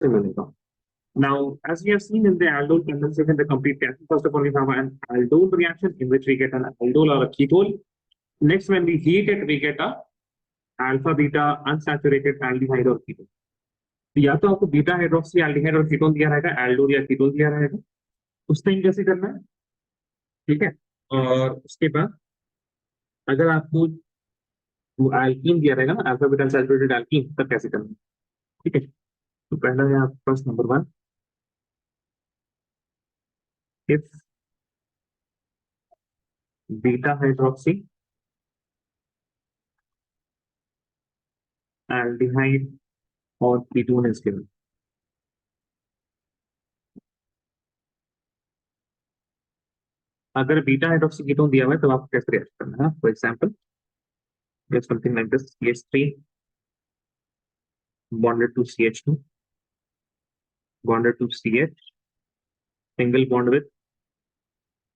से मिलेगा. Now, as we have seen in the aldol condensation, the complete reaction, first of all, we have an aldol reaction in which we get an aldol or a ketone. Next, when we heat it, we get a alpha beta unsaturated aldehyde or ketone. तो या तो आपको beta hydroxy aldehyde और ketone दिया रहेगा, aldol या ketone दिया रहेगा, उस टाइम कैसे करना है. ठीक है. और उसके बाद अगर आपको वो एल्कीन दिया रहेगा ना, अल्फा बीटा अनसैचुरेटेड एल्कीन, तब कैसे करना है. ठीक है. तो पहला है आपके पास number 1, if beta hydroxy aldehyde और कीटोन इज गिवन. अगर बीटा हाइड्रोक्सी कीटोन दिया हुआ है तो आपको कैसे रिएक्ट करना है. For example, there's something like this, CH3 bonded to CH2 bonded to CH, single bond with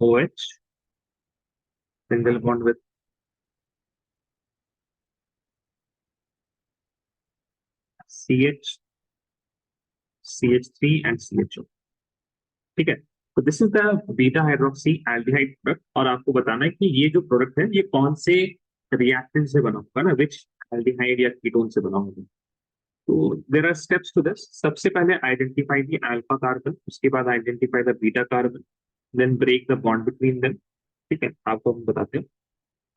OH, single bond with CH, CH3 and CHO. ठीक है. तो this is the beta hydroxy aldehyde product, और आपको बताना है कि ये जो प्रोडक्ट है ये कौन से रिएक्टेंट से बना होगा ना, विच एल्डिहाइड या कीटोन से बना होगा. तो there are steps to this. सबसे पहले आइडेंटिफाई द अल्फा कार्बन, उसके बाद identify the beta carbon, then break the bond between them. ठीक है, आपको हम बताते हैं,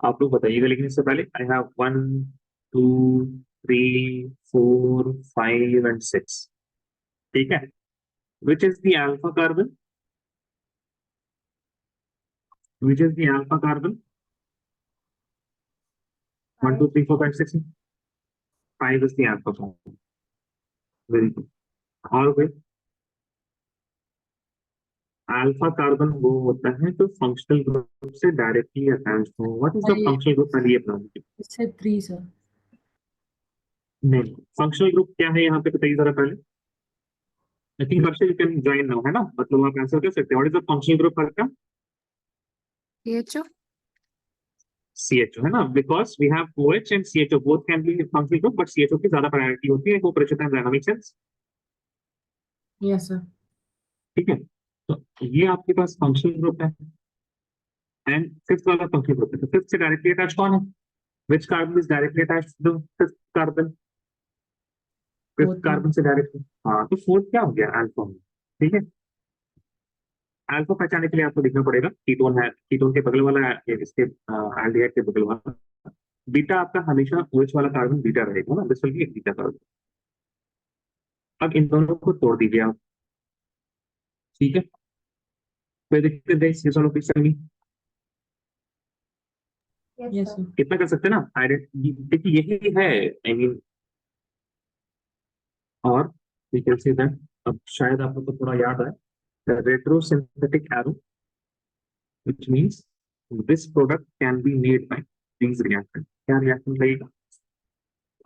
आप लोग बताइएगा. लेकिन इससे पहले आई हैव 1 2 3 4 5 एंड 6. ठीक है. Which is the alpha carbon, which is the alpha carbon. 1 2 3 4 5 6. 5 is the alpha carbon. Very good. और फिर अल्फा कार्बन वो होता है जो फंक्शनल ग्रुप से डायरेक्टली अटैच हो. What is the functional group, पहले ये बता दीजिए. इससे 3 सर. नहीं, फंक्शनल ग्रुप क्या है यहाँ पे बताइए जरा पहले. I think Harshal you can join now, है ना, मतलब आप आंसर कर सकते हैं. What is the functional group का. CHO. CHO है ना, because we have OH and CHO, both can be functional group, but CHO की ज्यादा प्रायोरिटी होती है. वो परिचित डायनामिक सेंस. Yes sir. ठीक है. तो ये आपके पास फंक्शनल ग्रुप है. एंड फिफ्थ वाला फंक्शनल ग्रुप है. तो फिफ्थ से डायरेक्टली अटैच कौन है. Which carbon is directly attach to fifth carbon. Fifth carbon से डायरेक्टली. हाँ, तो फोर्थ क्या हो गया, अल्फा. ठीक है. अल्फा पहचानने के लिए आपको देखना पड़ेगा कीटोन है, कीटोन के बगल वाला है, इसके एल्डिहाइड के बगल वाला. बीटा आपका हमेशा OH वाला कार्बन बीटा रहेगा ना, दिस विल बी एक बीटा कार्बन. अब इन दोनों को तोड़ दीजिए आप. ठीक है. फिर देखते हैं ये दोनों पिक्चर में यस सर. कितना कर सकते हैं ना. देखिए यही है, आई मीन. और वी कैन सी दैट, अब शायद आप लोग को थोड़ा याद आए, the retrosynthetic arrow, which means this product can be made by these reactants. क्या रिएक्शन लगेगा.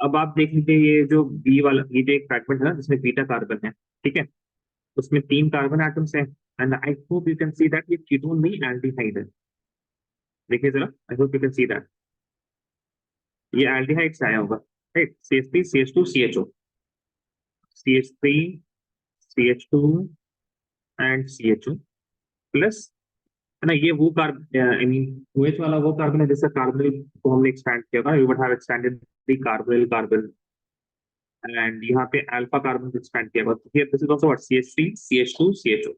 अब आप देख लीजिए, ये जो बी वाला, ये जो एक फ्रैगमेंट है ना जिसमें बीटा कार्बन है. ठीक है. उसमें 3 कार्बन एटम्स हैं. And I hope you can see that ये कीटोन नहीं एल्डिहाइड है. देखिए जरा, I hope you can see that ये एल्डिहाइड से आया होगा. Right. CH3 CH2 CHO, CH3 CH2 and CHO plus, है ना, ये वो कार्बन, आई मीन OH वाला वो कार्बन है जिसका कार्बोनिल को हमने एक्सपैंड किया था. We would have expanded the carbonyl carbon, and यहाँ पे अल्फा कार्बन एक्सपैंड किया. But here this is also what, CH3 CH2 CHO.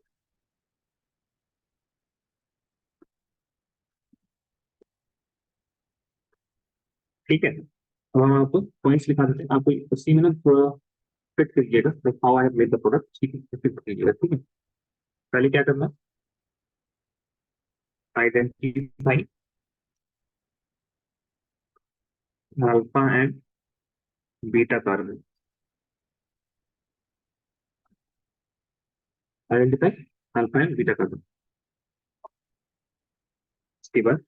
ठीक है. अब हम आपको पॉइंट्स लिखा देते हैं, आपको उसी में ना थोड़ा फिट कीजिएगा, like how I have made the product. ठीक है, फिट कीजिएगा. ठीक है. पहले क्या करना, identify alpha and beta carbon. Identify alpha and beta carbon. उसके बाद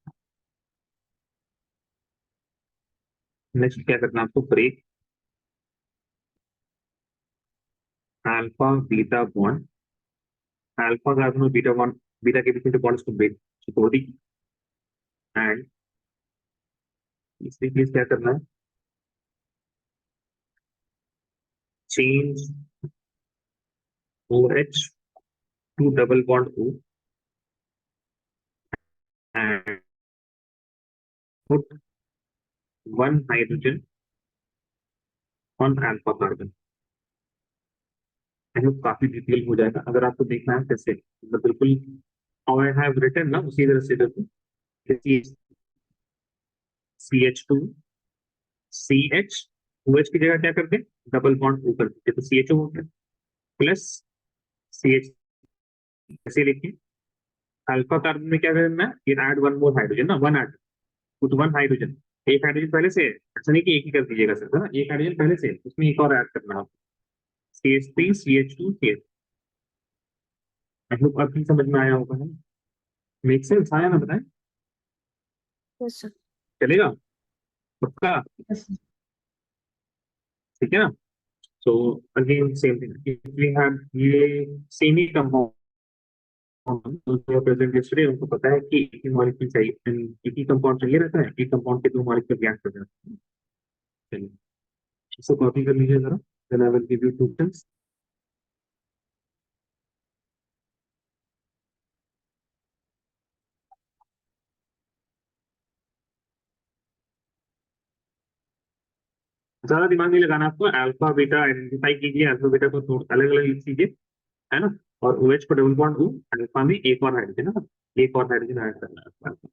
नेक्स्ट क्या करना है आपको, break alpha beta bond. Alpha carbon और बीटा बॉन्ड, बीटा के बीच में जो बॉन्ड उसको ब्रेक तोड़ दी. एंड इसलिए प्लीज क्या करना है, change OH, two double bond O, and put one hydrogen on alpha carbon. I hope काफी डिटेल हो जाएगा अगर आपको देखना है कैसे, मतलब बिल्कुल हाउ आई हैव रिटन ना उसी तरह से देखो। CH2 CH, OH की जगह क्या करते हैं, डबल बॉन्ड O कर देते, तो CHO हो गया प्लस CH, ऐसे लिखिए। अल्फा कार्बन में क्या करना है, ये ऐड वन मोर हाइड्रोजन ना, one add, put one hydrogen. एक हाइड्रोजन पहले से है, ऐसा नहीं कि एक ही कर दीजिएगा सर, है ना, एक हाइड्रोजन पहले से है, उसमें एक और ऐड करना है। CH3 CH2 CH, I hope आपकी समझ में आया होगा, है, मेक सेंस आया ना, बताएं, Yes, sir. चलेगा पक्का, Yes, sir. ठीक है ना। So again same thing, if we have ये सेम ही कंपाउंड प्रेजेंट यस्टरडे, उनको पता है कि एक ही मॉलिक्यूल चाहिए, एक ही कंपाउंड चाहिए रहता है, एक कंपाउंड के दो मॉलिक्यूल रिएक्ट कर जाते हैं। चलिए इसको कॉपी कर लीजिए जरा, then I will give you two things. ज्यादा दिमाग नहीं लगाना आपको, अल्फा बीटा आइडेंटिफाई कीजिए, अल्फा बीटा को थोड़ा अलग अलग लिख लीजिए, है ना, और OH को डबल बॉन्ड O, अल्फा में एक और हाइड्रोजन है ना, एक और हाइड्रोजन ऐड करना है आपको।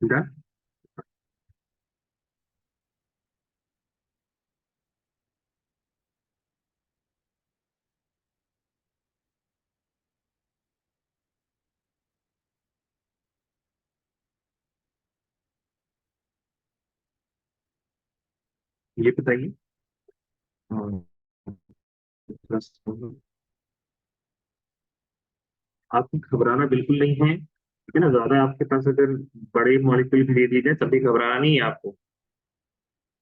डन, ये बताइए। हाँ, प्लस आपको घबराना बिल्कुल नहीं है, ठीक है ना, ज्यादा आपके पास अगर बड़े मॉलिक्यूल भी दे दिए जाए तभी घबराना नहीं है आपको,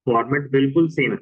फॉर्मेट बिल्कुल सेम है।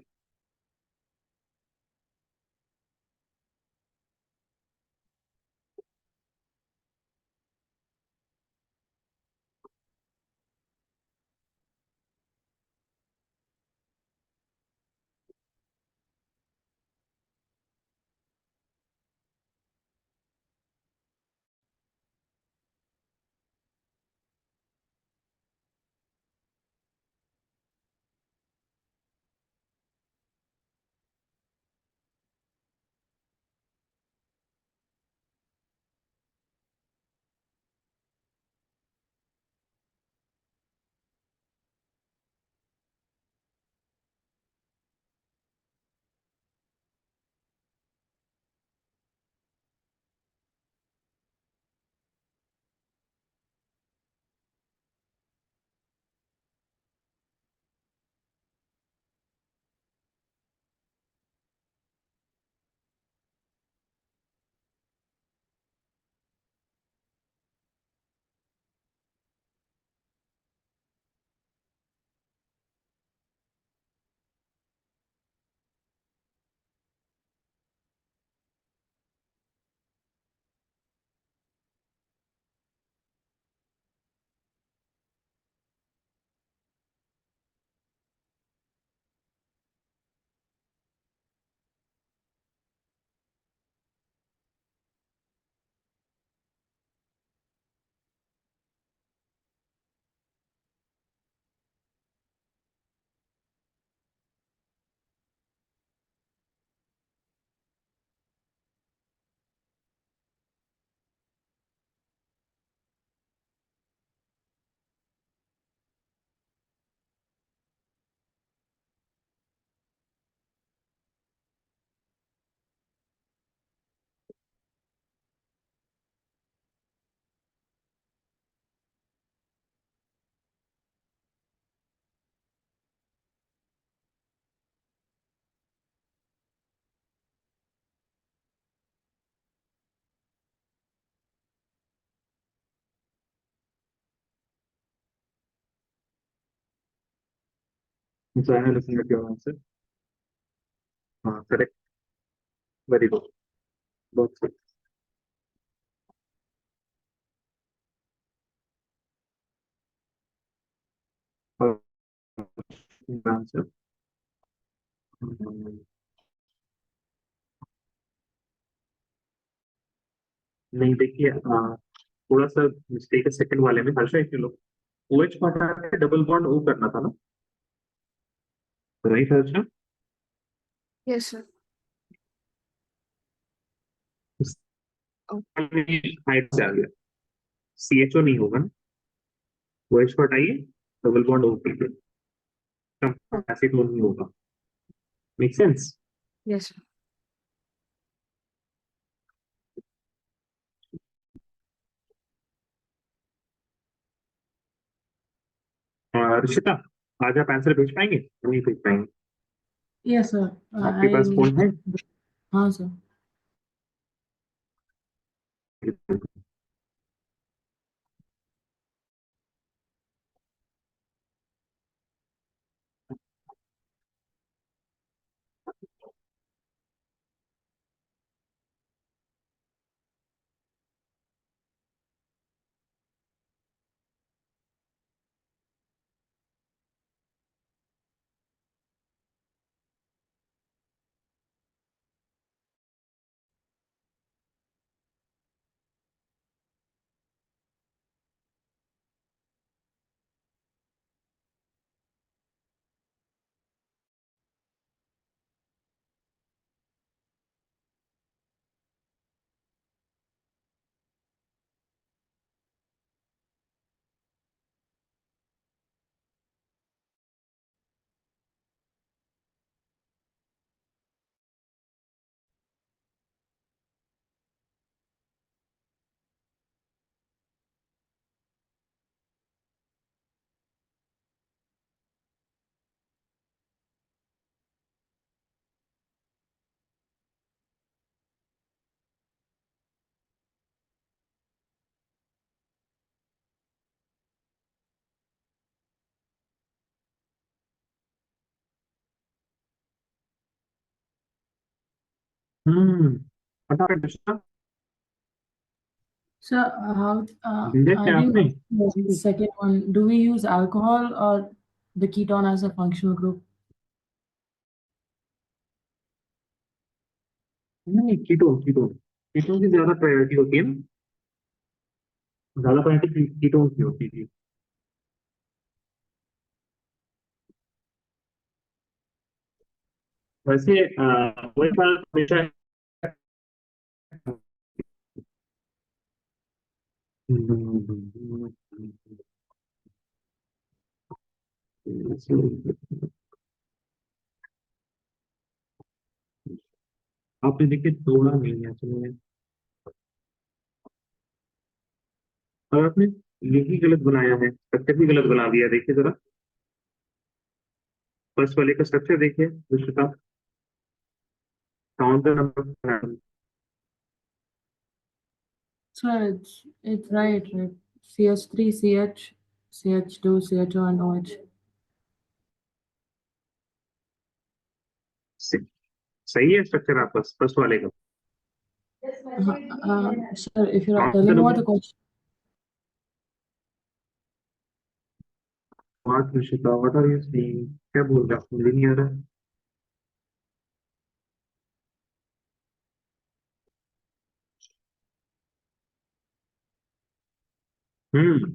So I am looking at your answer. Correct. Very good. Both good. Uh, Answer. नहीं देखिए, थोड़ा सा मिस्टेक है सेकंड वाले में। हर्षा एक किलो OH को हटा के डबल बॉन्ड O करना था ना, right Harsha? Yes, sir. Oh, height से आ गया, CHO नहीं होगा ना। OH को हटाइए, डबल बॉन्ड O कीजिए, oh, एसीटोन नहीं होगा। Make sense? yes, sir. Rishita, आज आप आंसर भेज पाएंगे? नहीं भेज पाएंगे? Yes, sir. आपके पास I फोन है? हाँ sir. फटाफट ऋषिता, Sir, भेजा I क्या आपने? didn't the second one. Do we use alcohol or the ketone as a functional group? नहीं, कीटोन कीटोन कीटोन की ज्यादा प्रायोरिटी होती है ना, ज्यादा प्रायोरिटी कीटोन की होती है। वैसे वही बात हमेशा आपने देखिए तोड़ा नहीं है चलो, और आपने यही गलत बनाया है, स्ट्रक्चर भी गलत बना दिया। देखिए जरा फर्स्ट वाले का स्ट्रक्चर देखिए Vishwata, count the number. Sir, it's right. CH3, CH, CH2, CHO, and OH. सही है स्ट्रक्चर आपका फर्स्ट वाले का? Sir, if you're count the telling about number. the question, what Vishwata, what are you saying? क्या बोल रहे हैं, मुझे नहीं आ रहा।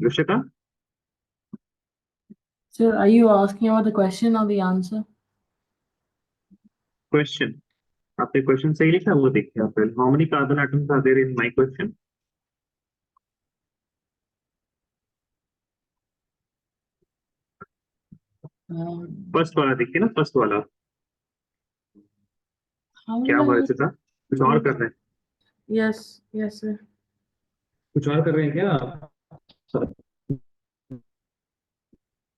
Vishwata, sir, are you asking about the question or the answer? Question. आपने क्वेश्चन सही लिखा, वो देखिए आप पहले। How many carbon atoms are there in my question? First वाला देखिए ना, फर्स्ट वाला। How क्या did I हुआ just रिचिता, कुछ और put? कर रहे हैं? Yes, sir. कुछ और कर रहे हैं क्या आप?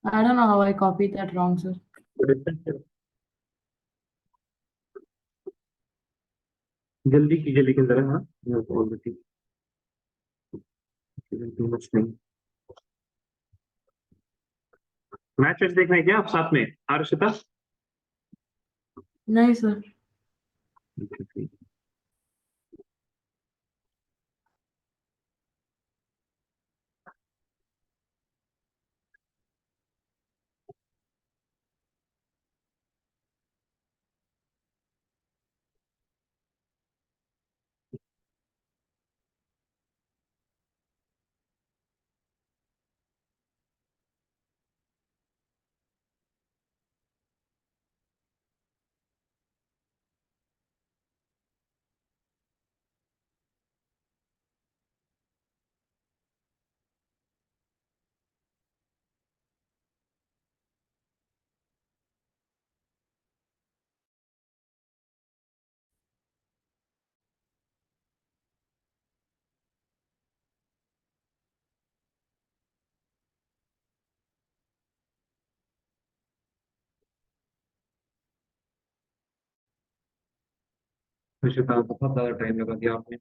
I don't know how I copied that wrong, sir. जल्दी कीजिए लेकिन जरा। हाँ, ऑलरेडी टू मच नहीं। मैच वैच देखना है क्या आप साथ में, आरुषिता? नहीं सर। आरुषिता बहुत ज्यादा टाइम लगा दिया आपने।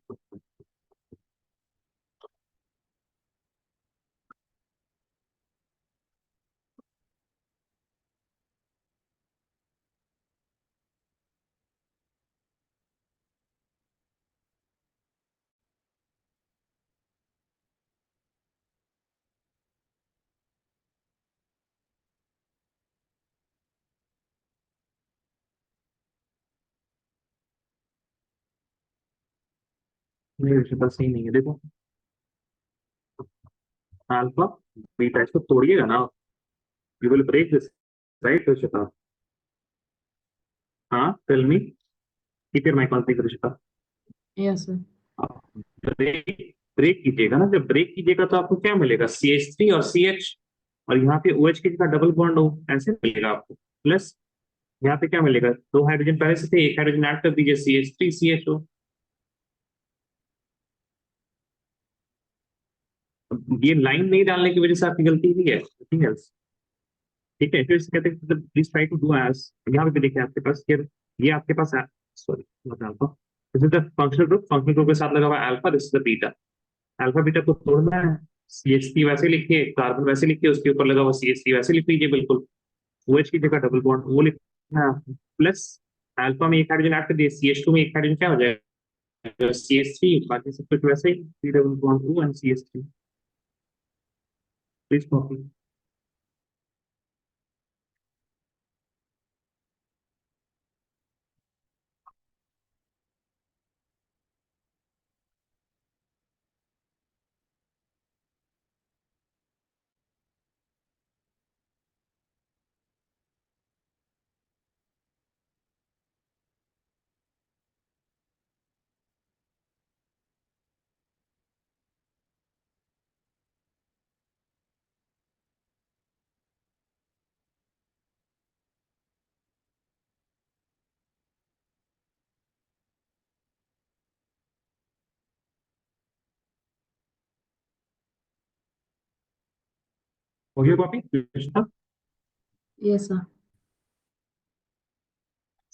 नहीं आरुषिता सही नहीं है, देखो अल्फा बीटा इसको तोड़िएगा ना, you will break this, right Arushita? हाँ tell me, keep your mic on please Arushita. Yes sir. Break break कीजिएगा ना, जब ब्रेक कीजिएगा तो आपको क्या मिलेगा, CH3 और CH, और यहाँ पे OH की जगह डबल बॉन्ड हो, ऐसे मिलेगा आपको। प्लस यहाँ पे क्या मिलेगा, दो हाइड्रोजन पहले से थे, एक हाइड्रोजन ऐड कर दीजिए, CH3 CHO। ये लाइन नहीं डालने की वजह से आपकी गलती हुई है, नथिंग एल्स। ठीक है, फिर से कहते हैं please try to do as, यहाँ पे देखिए आपके पास फिर ये आपके पास, sorry alpha, this is the functional group के साथ लगा हुआ alpha, this is the beta. Alpha beta को तोड़ना है, CH3 वैसे लिखिए, कार्बन वैसे लिखिए, उसके ऊपर लगा हुआ CH3 वैसे लिख लीजिए बिल्कुल, OH की जगह डबल बॉन्ड वो लिखना है आपको। प्लस अल्फा में एक हाइड्रोजन ऐड कर दिए, CH2 में एक हाइड्रोजन क्या हो जाएगा, CH3, बाकी सब कुछ वैसे ही, 3 double bond O and CH3। Please copy. हो गया copy? Yes sir.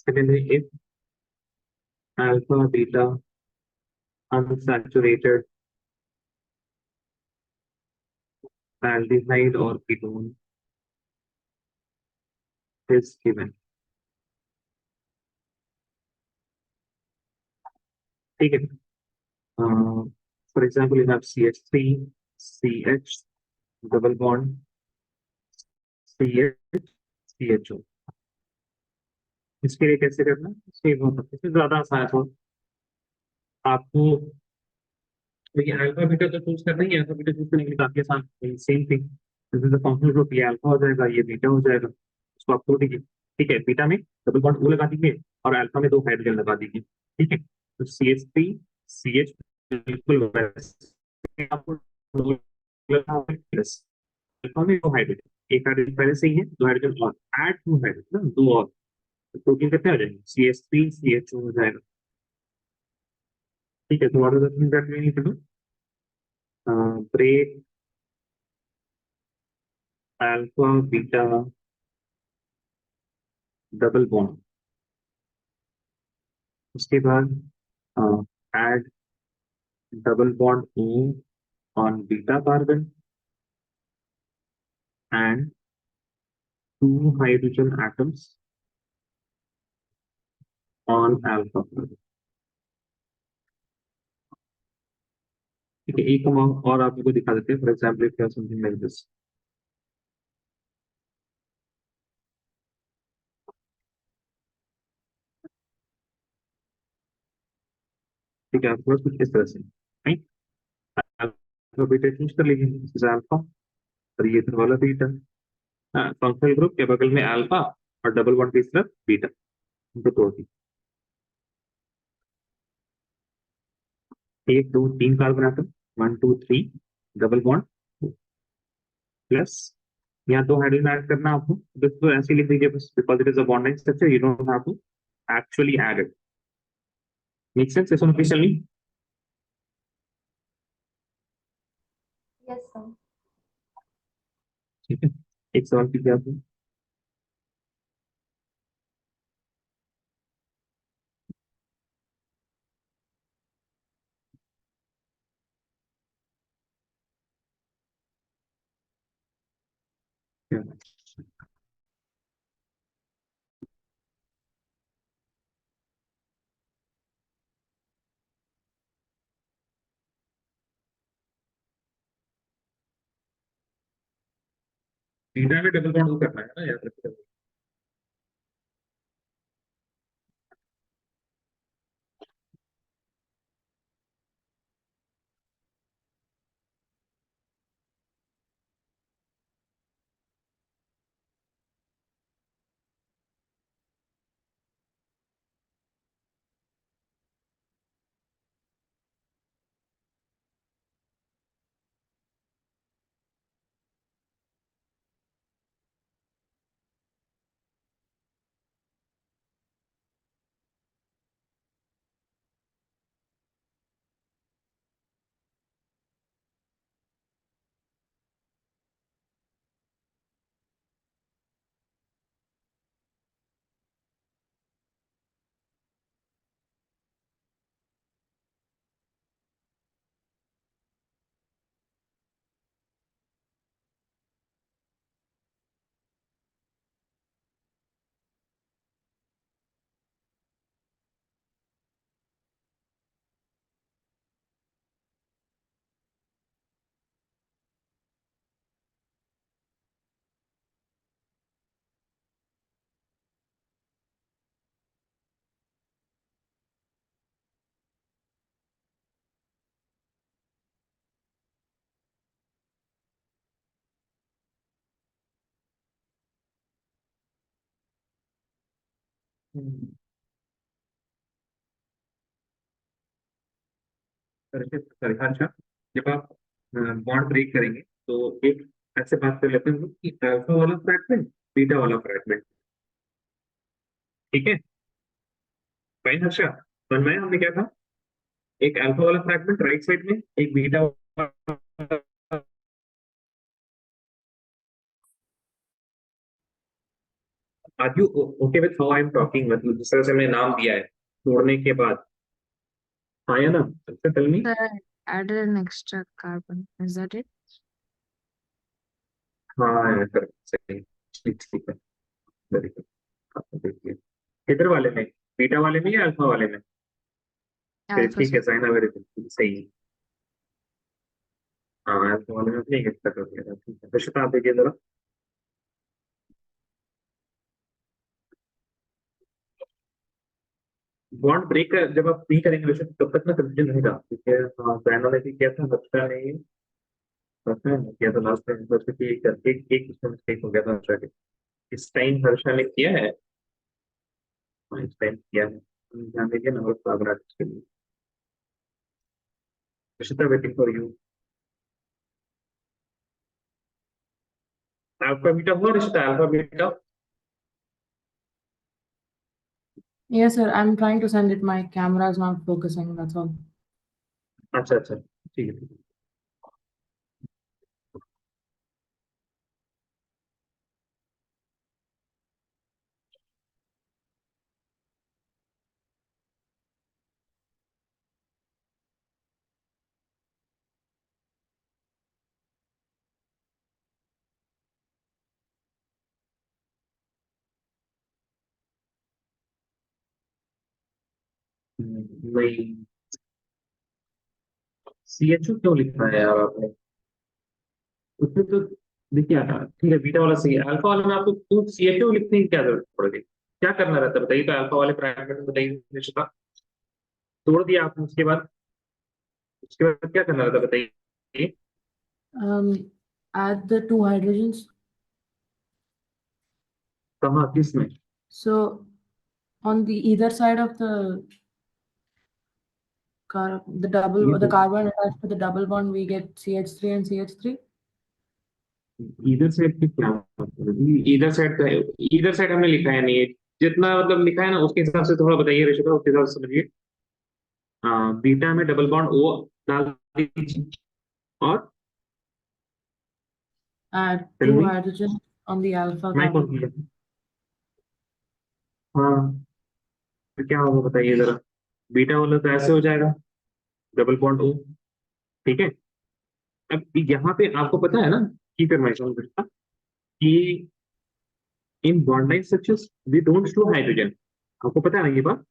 Secondary if alpha beta unsaturated aldehyde or ketone is given, ठीक है। For example you have CH3 CH double bond CH CHO। इसके लिए कैसे करना है, इसके बहुत इससे ज्यादा आसान है थोड़ा आपको। तो ये अल्फा बीटा तो चूज करना ही है, अल्फा बीटा चूज करने के लिए काफी आसान, same thing, this is the functional group, ये अल्फा हो जाएगा, ये बीटा हो जाएगा, इसको आप तोड़ दीजिए। ठीक है, बीटा में डबल बॉन्ड O लगा दीजिए और अल्फा में दो हाइड्रोजन लगा दीजिए। ठीक है, तो CH3 CH बिल्कुल वैसे आपको प्लस अल्फा में दो हाइड्रोजन, एक हाइड्रोजन पहले से ही है, दो हाइड्रोजन और ऐड टू हाइड्रोजन, दो और, तो प्रोटीन कितने हो जाएंगे, CH3 CHO हो जाएगा। ठीक है, तो what are the things that we need to do, break alpha beta double bond, उसके बाद add double bond O on beta carbon and 2 hydrogen atoms on alpha. ठीक है, एक हम और आप को दिखा देते हैं. For example if something like this. ठीक है, आपके पास कुछ इस तरह से. राइट, अल्फा बीटा चूज कर लीजिए. दिस इज अल्फा और ये इधर वाला बीटा. फंक्शनल ग्रुप के बगल में अल्फा और डबल बॉन्ड की तरफ बीटा, इनको तोड़ दी. 1 2 3 carbon atom, 1 2 3 double bond plus. यहाँ 2 हाइड्रोजन ऐड करना आपको. तो ऐसे लिख दीजिए बस, because it is a bonding structure, you don't have to actually add it. Make sense this one officially? Yes, sir. ठीक है, एक सवाल कीजिए आपको. क्या? बीटा में डबल बॉन्ड करना है ना, याद रखिए. सॉरी अच्छा, जब आप बॉन्ड ब्रेक करेंगे तो एक ऐसे बात कर लेते हैं कि अल्फा वाला फ्रैगमेंट, बीटा वाला फ्रैगमेंट. ठीक है, फाइन हर्षा. समझ में आया हमने क्या था? एक अल्फा वाला फ्रैगमेंट राइट साइड में, एक बीटा वाला. Are you okay with how I am talking? मतलब जिस तरह से मैंने नाम दिया है तोड़ने के बाद. हाँ या ना? अच्छा tell me. Sir, I added an extra carbon. Is that it? हाँ यार, correct, सही. ठीक ठीक है, वेरी गुड. आपने देख लिया. किधर वाले में, बीटा वाले में या अल्फा वाले में? फिर Alpha, ठीक sir. है, साइन वेरी गुड, सही. हाँ अल्फा वाले में ठीक है, कर दिया. ठीक है, रिश्ता आप देखिए जरा. बॉन्ड ब्रेक जब आप नहीं करेंगे वैसे तब तक ना कंफ्यूजन रहेगा. ठीक है, हाँ ब्रांडो ने भी किया था, हर्षा ने किया था लास्ट टाइम. बस एक एक एक उसमें मिस्टेक हो गया था हर्षा के. इस टाइम हर्षा ने किया है. हाँ, इस टाइम किया है. ध्यान दीजिए ना, और सागर के लिए. रिश्ता waiting for you. Alpha beta हुआ रिश्ता, alpha beta. Yes, sir. I'm trying to send it. My camera is not focusing. That's all. अच्छा अच्छा, ठीक है ठीक है. नहीं, CHO क्यों लिखा है यार आपने? उसमें तो देखिए आता ठीक है, बीटा वाला सही है, अल्फा वाले में आपको क्यों CHO लिखने की क्या जरूरत पड़ गई? क्या करना रहता है बताइए, तो अल्फा वाले प्राइमरी में बताइए, निश्चिता तोड़ दिया आपने, उसके बाद क्या करना रहता है बताइए? Add the two hydrogens. कहाँ, किसमें? So on the either side of the ये the carbon attached to the double bond, we get CH3 and CH3. इधर साइड पे क्या इधर साइड का है, इधर साइड हमने लिखा है नहीं है। जितना मतलब लिखा है ना उसके हिसाब से थोड़ा बताइए ऋषिका, उसके हिसाब से समझिए। बीटा में डबल बॉन्ड ओ डाल दीजिए, और Add tell two me, hydrogens on the alpha mike on carbon. किया? हाँ, तो क्या होगा बताइए जरा। बीटा वाला तो ऐसे हो जाएगा, डबल बॉन्ड ओ, ठीक है। अब यहाँ पे आपको पता है ना कि फिर मैं समझ सकता कि in bond line structures we don't show hydrogen, आपको पता है ना ये बात?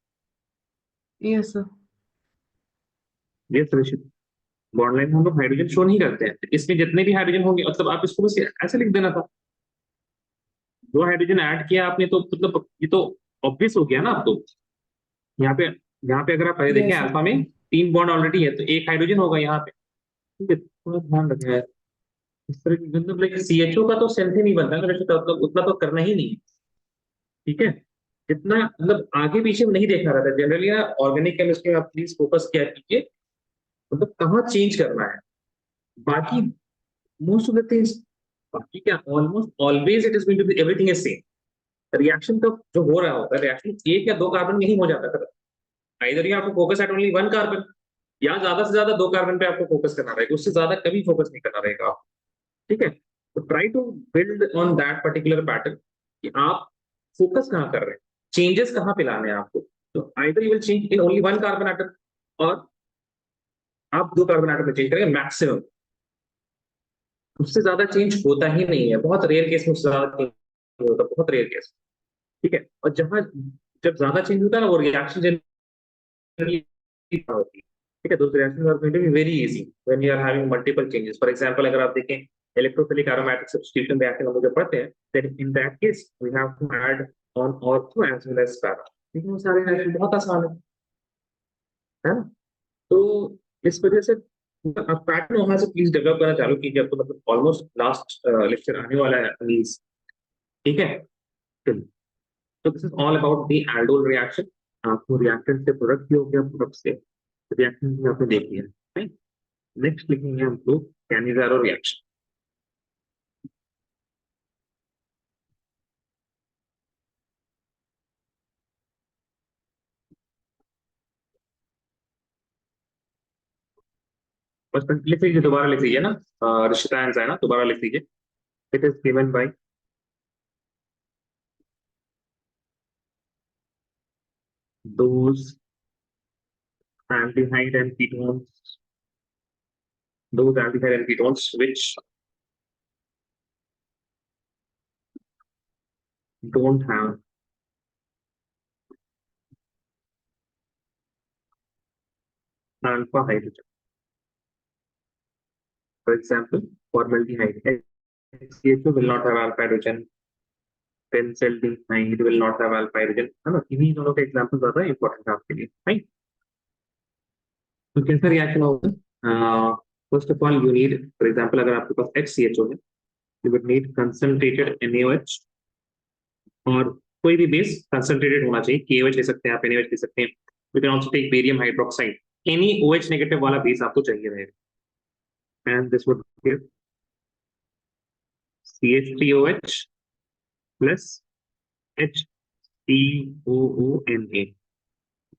Yes, sir. ये सुनिश्चित, बॉन्ड लाइन में हम लोग हाइड्रोजन शो नहीं करते हैं, इसमें जितने भी हाइड्रोजन होंगे मतलब आप इसको बस ऐसे लिख देना था। दो हाइड्रोजन ऐड किया आपने तो मतलब ये तो ऑब्वियस हो गया ना। आप तो यहाँ पे अगर आप पहले देखें, Yes, sir. अल्फा में 3 बॉन्ड ऑलरेडी है, तो एक हाइड्रोजन होगा यहाँ पे, ठीक है, थोड़ा ध्यान रखना है। इस तरह की मतलब लाइक CHO का तो सेंस ही नहीं बनता ना वैसे, तो मतलब उतना तो करना ही नहीं है, ठीक है। जितना मतलब आगे पीछे में नहीं देखना रहता जनरली ना, ऑर्गेनिक केमिस्ट्री में आप प्लीज फोकस किया कीजिए, मतलब कहाँ चेंज करना है। बाकी मोस्ट ऑफ द थिंग्स, बाकी क्या, almost always it is going to be everything is same. Reaction का जो हो रहा होता है, रिएक्शन एक या दो कार्बन में ही हो जाता है, either you have to focus at only one carbon, या ज्यादा से ज्यादा दो कार्बन पे आपको फोकस करना रहेगा, उससे ज्यादा कभी फोकस नहीं करना रहेगा आप, ठीक है। तो try to build on that particular pattern कि आप फोकस कहाँ कर रहे हैं, चेंजेस कहाँ पे लाने हैं आपको। तो either you will change in only one carbon atom, और आप दो कार्बन एटम में चेंज करेंगे मैक्सिमम, उससे ज्यादा चेंज होता ही नहीं है, बहुत रेयर केस में उससे ज्यादा चेंज होता है, बहुत रेयर केस, ठीक है। और जहां जब ज्यादा चेंज होता है ना, वो रिएक्शन जनरली होती है, ठीक है। those reactions are going to be very easy when you are having multiple changes. For example, अगर आप देखें electrophilic aromatic substitution reaction हम जो पढ़ते हैं, then in that case we have to add on ortho as well as para, लेकिन वो सारे reaction बहुत आसान है ना। तो इस वजह से आप पैटर्न वहां से प्लीज डेवलप करना चालू कीजिए, आपको मतलब ऑलमोस्ट लास्ट लेक्चर आने वाला है प्लीज, ठीक है। तो this is all about the aldol reaction. आपको रिएक्टेंट से प्रोडक्ट की हो गया, प्रोडक्ट से रिएक्शन भी आपने देख लिया। नेक्स्ट लिखेंगे हम लोग कैनिजारो रिएक्शन। बस लिख लीजिए, दोबारा लिख लीजिए ना, रिश्तांश है ना, दोबारा लिख लीजिए। It is given by those aldehyde and ketones, those aldehyde and ketones which don't have alpha hydrogen. For example, formaldehyde, HCHO will not have alpha hydrogen, benzaldehyde will not have alpha hydrogen, है ना। इन्हीं दोनों का example ज्यादा important है आपके लिए, right. तो कैसा रिएक्शन होगा? First of all you need, for example अगर आपके पास HCHO है, you would need concentrated NaOH, और कोई भी बेस कंसंट्रेटेड होना चाहिए, KOH ले सकते हैं आप, NaOH ले सकते हैं, you can also take barium hydroxide, any OH negative वाला बेस आपको चाहिए रहेगा, and this would give CH3OH plus HCOONA।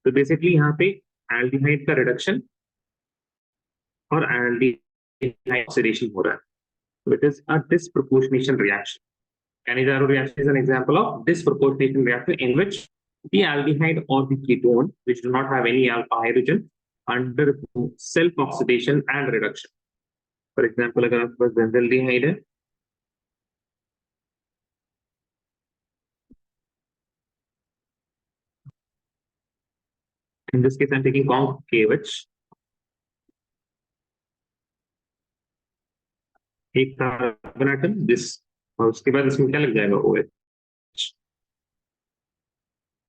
तो बेसिकली यहाँ पे एल्डिहाइड का रिडक्शन और एल्डिहाइड ऑक्सीडेशन हो रहा है, so it is a disproportionation reaction. Cannizzaro reaction is an example of disproportionation reaction in which the aldehyde or the ketone which do not have any alpha hydrogen undergo self oxidation and reduction. For example, अगर आपके पास benzaldehyde है, In this case, I'm taking comp KOH. एक carbon atom this, और उसके बाद इसमें क्या लग जाएगा OH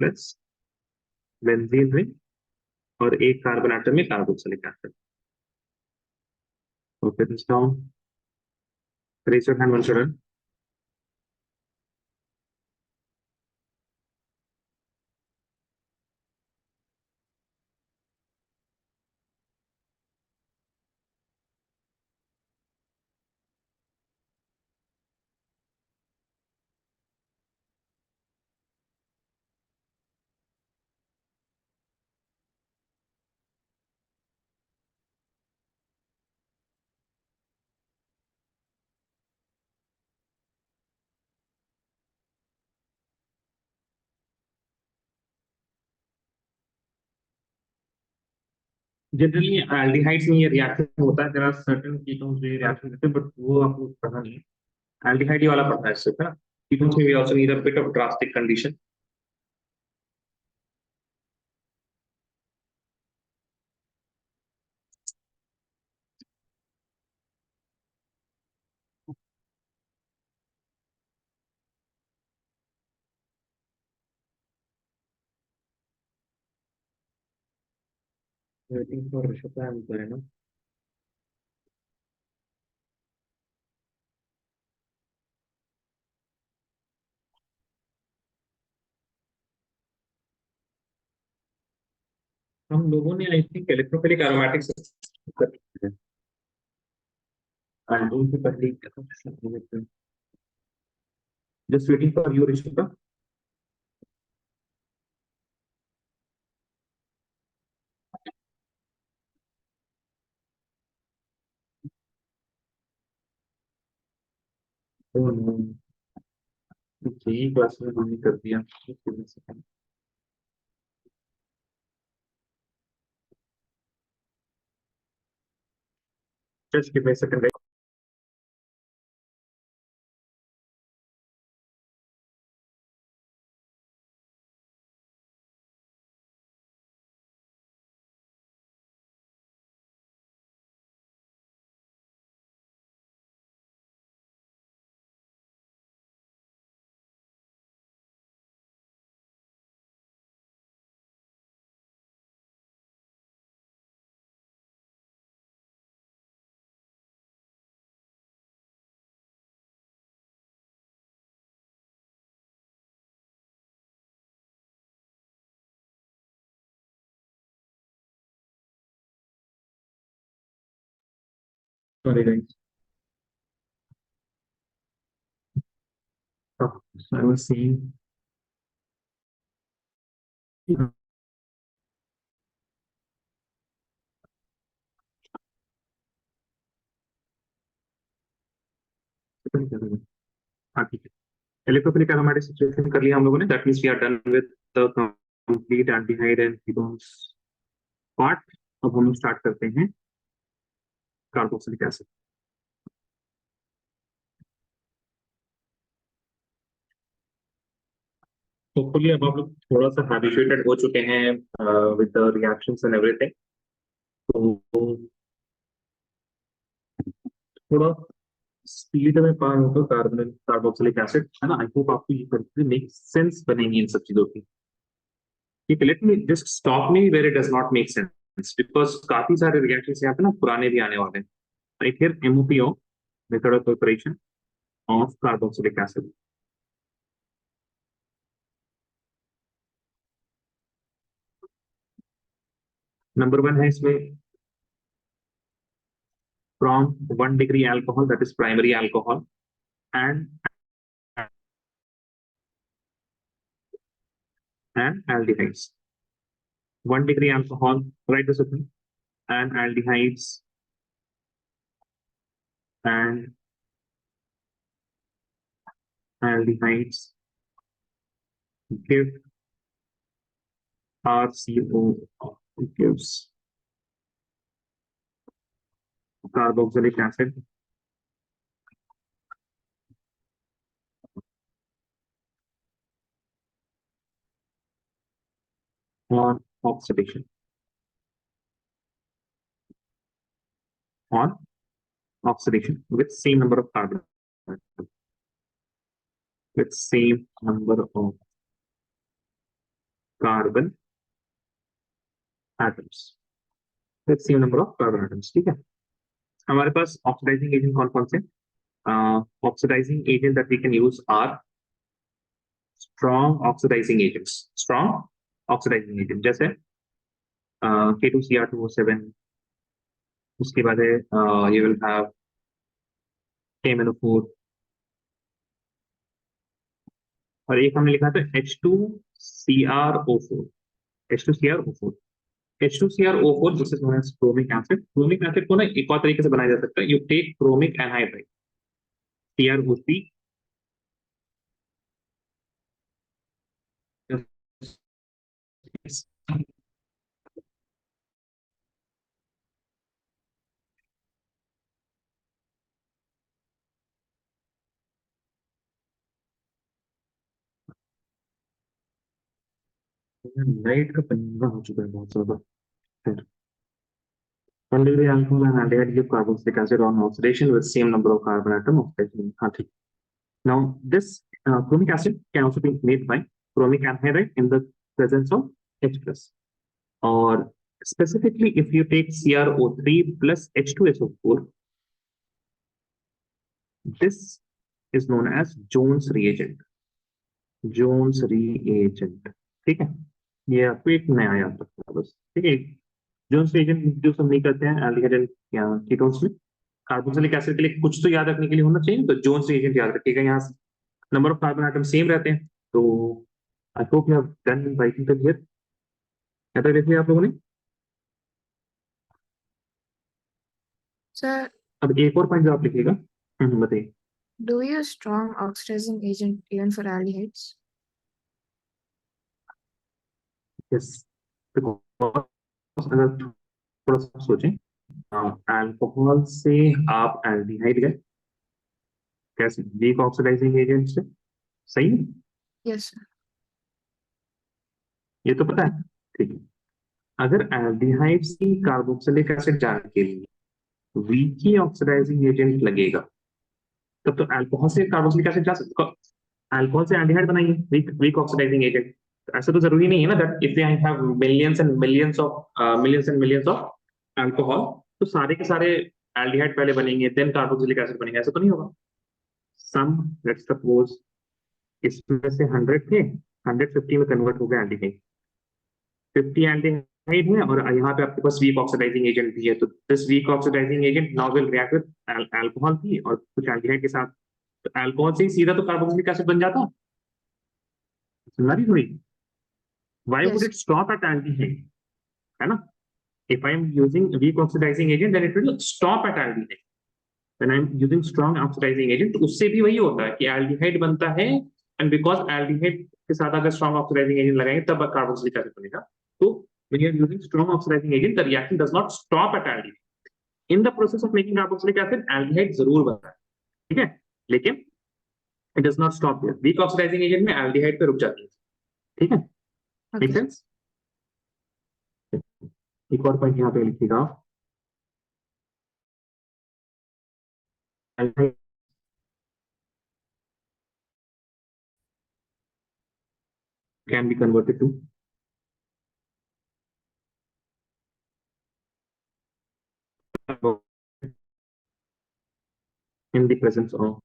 प्लस बेंजीन रिंग, और एक कार्बन एटम में carboxylic acid. Okay, this down. Raise your hand, one student. Generally aldehydes में ये रिएक्शन होता है, देयर आर सर्टेन कीटोन्स जो रिएक्शन करते हैं, बट वो आपको पता नहीं है. एल्डिहाइड वाला पता है सिर्फ, है ना. कीटोन्स में we also need a bit of drastic condition. Waiting for Rishabh answer, है ना. हम लोगों ने आई थिंक इलेक्ट्रोफिलिक एरोमेटिक्स कर लिया है. एल्डोन से पहले just waiting for your Rishabh. यही क्लास में हमने कर दिया. Just give me a second. Sorry guys. So I was saying. हाँ ठीक है. इलेक्ट्रोफिलिक एरोमेटिक सिचुएशन कर लिया हम लोगों ने. That means we are done with the complete aldehyde and ketones part. अब हम स्टार्ट करते हैं कार्बोक्सिलिक एसिड. होपफुली अब आप लोग थोड़ा सा हैबिचुएटेड हो चुके हैं with the reactions and everything. तो थोड़ा स्पीड में पार होगा कार्बन कार्बोक्सिलिक एसिड, है ना. आई होप आपको ये करके मेक सेंस बनेगी इन सब चीजों की. ठीक है, let me just stop me where it does not make sense, because काफी सारे रिएक्शंस यहाँ पे ना पुराने भी आने वाले हैं. Right here MOPO, method of preparation of carboxylic acid. Number 1 है इसमें from 1 degree alcohol, that is primary alcohol, and aldehydes. 1 degree alcohol, write this with me, and aldehydes and aldehydes give RCO, gives carboxylic acid or oxidation. on oxidation with same number of carbon atoms. With same number of carbon atoms. With same number of carbon atoms. ठीक है, हमारे पास oxidising agent कौन कौन से oxidising agent that we can use are strong oxidising agents. Strong oxidising agent जैसे K2Cr2O7. उसके बाद है you will have KMnO4 और एक हमने लिखा था H2CrO4. H2CrO4. H2CrO4 this is known as chromic acid. Chromic acid को ना एक और तरीके से बनाया जा सकता है. You take chromic anhydride CrO3 light का पंगा हो चुका है बहुत ज्यादा. फिर Aldehyde alcohol and aldehyde give carboxylic acid on oxidation with same number of carbon atom oxidation. हाँ ठीक. Now this chromic acid can also be made by chromic anhydride in the presence of H plus. Or specifically if you take CrO3 plus H2SO4, this is known as Jones reagent. Jones reagent. ठीक है, ये आपको एक नया याद रखना है बस. ठीक है, जोन्स रिएजेंट जो सब नहीं करते हैं एल्डिहाइड या कीटोन्स में. कार्बोक्सिलिक एसिड के लिए कुछ तो याद रखने के लिए होना चाहिए, तो जोन्स रिएजेंट याद रखिएगा. यहाँ number of carbon atom same रहते हैं. तो I hope you have done writing तक हियर. क्या तक देखिए आप लोगों ने. Sir, अब एक और पॉइंट जो आप लिखिएगा. बताइए. do we use strong oxidizing agent even for aldehydes? Yes, अगर थोड़ा सा सोचें, अल्कोहल से आप एल्डिहाइड गए कैसे, वीक ऑक्सीडाइजिंग एजेंट से. सही है, Yes, sir. ये तो पता है. ठीक है, अगर एल्डिहाइड से कार्बोक्सिलिक एसिड जाने के लिए वीक ऑक्सीडाइजिंग एजेंट लगेगा, तब तो अल्कोहल से कार्बोक्सिलिक एसिड जा सकता. अल्कोहल से एल्डिहाइड बनाइए वीक ऑक्सीडाइजिंग एजेंट. ऐसा तो जरूरी नहीं है ना that if I have millions and millions of alcohol तो सारे के सारे एल्डिहाइड पहले बनेंगे देन कार्बोक्सिलिक एसिड बनेंगे. ऐसा तो नहीं होगा. सम लेट्स सपोज इसमें से 100 थे, 150 में कन्वर्ट हो गए एल्डिहाइड. 50 एल्डिहाइड है और यहाँ पे आपके पास वीक ऑक्सीडाइजिंग एजेंट भी है. तो this weak oxidising agent now will react with alcohol भी और कुछ एल्डिहाइड के साथ. तो अल्कोहल से ही सीधा तो कार्बोक्सिलिक एसिड बन जाता. सुना रही थोड़ी. Why would Yes. It stop at aldehyde, है ना. if I am using weak oxidizing agent then it will stop at aldehyde. when I am using strong oxidizing agent तो उससे भी वही होता है कि aldehyde बनता है and because aldehyde के साथ अगर strong oxidizing agent लगाएंगे तब carboxylic acid बनेगा. तो when you are using strong oxidizing agent the reaction does not stop at aldehyde. in the process of making carboxylic acid aldehyde जरूर बनता है, ठीक है, लेकिन it does not stop there. weak oxidizing agent में aldehyde पे रुक जाती है. ठीक है, Okay. make sense. एक और पॉइंट यहाँ पे लिखिएगा. aldehyde can be converted to in the presence of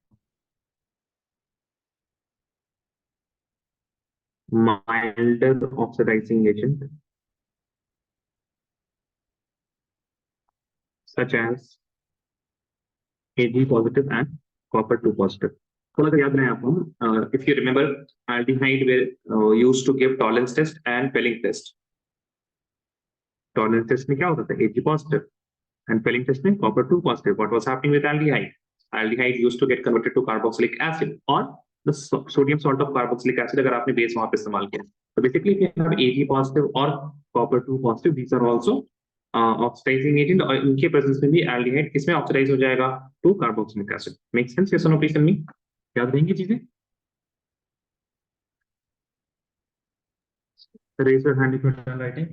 milder oxidizing agent such as Ag positive and copper 2 positive. थोड़ा सा याद रहे आपको. If you remember, aldehyde were used to give tolerance test and Pelling test. Tolerance test में क्या होता था, Ag positive, and Pelling test में copper 2 positive. What was happening with aldehyde? Aldehyde used to get converted to carboxylic acid or the sodium salt of carboxylic acid अगर आपने base वहां पे इस्तेमाल किया. So basically if you have Ag positive or copper 2 positive, these are also oxidising agent और इनके presence में भी एल्डिहाइड किसमें ऑक्सीडाइज हो जाएगा, to carboxylic acid. Make sense. Yes और नो प्लीज टेल मी. याद रहेंगी चीजें. Raise your hand if you are writing.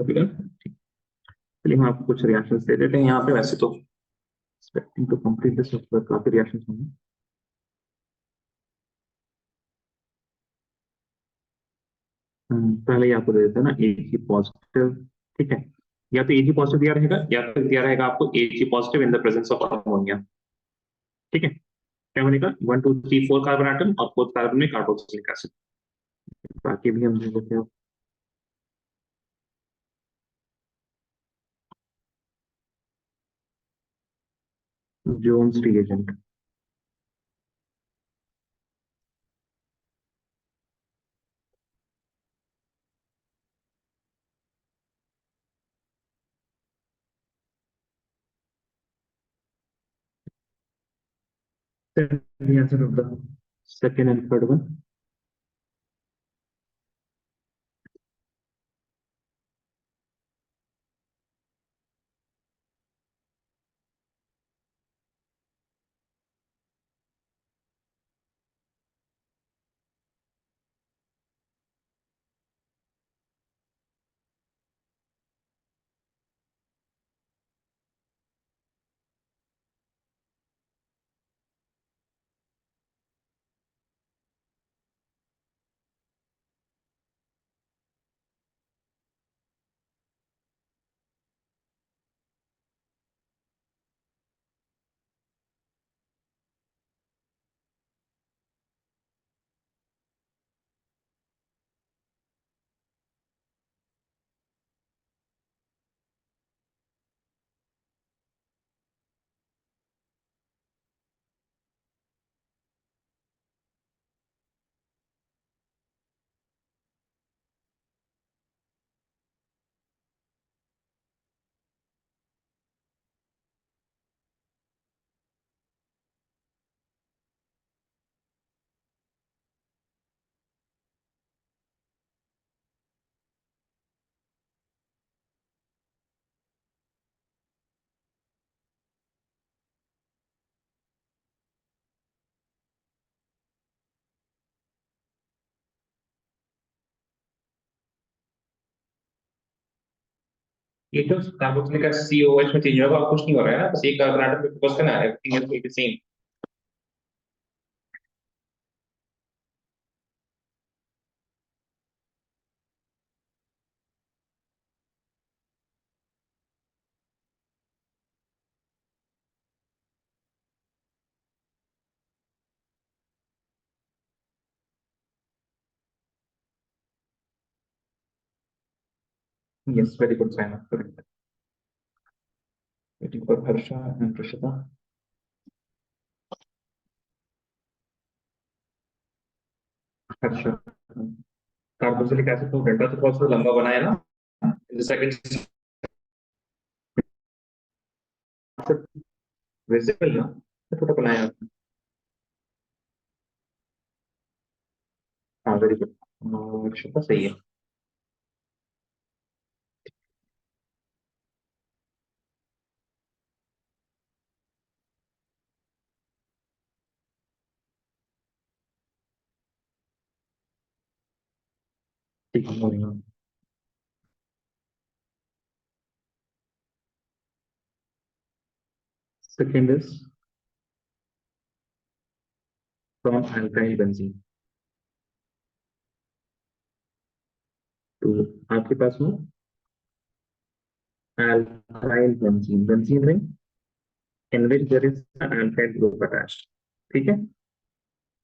चलिए हम आपको कुछ रिएक्शंस दे देते हैं यहाँ पे। वैसे तो एक्सपेक्टिंग टू कंप्लीट दिस काफी रिएक्शंस होंगे। पहले ही आपको दे देते हैं ना Ag पॉजिटिव। ठीक है, या तो Ag पॉजिटिव दिया रहेगा या फिर दिया रहेगा आपको Ag positive in the presence of ammonia. ठीक है, क्या बनेगा 1 2 3 4 कार्बन एटम और फोर्थ कार्बन में कार्बोक्सिलिक एसिड। बाकी भी हम दे देते हैं। Jones reagent. the answer of the second and third one. ये तो कार्बोक्सिलिक एसिड COH में चेंज होगा, कुछ नहीं हो रहा है ना, बस एक कार्बन एटम पे फोकस करना है, everything is will be same. Yes, very good sign up. Correct. Waiting for Harsha and Prashita. Harsha. Carboxylic acid तो डेल्टा तो बहुत लंबा बनाया ना, सेकंड विजिबल ना, थोड़ा बनाया। हाँ वेरी गुड, वर्षा सही है। ठीक है, moving on. Second is from alkyl benzene तो आपके पास में alkyl benzene ring in which there is an alkyl group attached। ठीक है,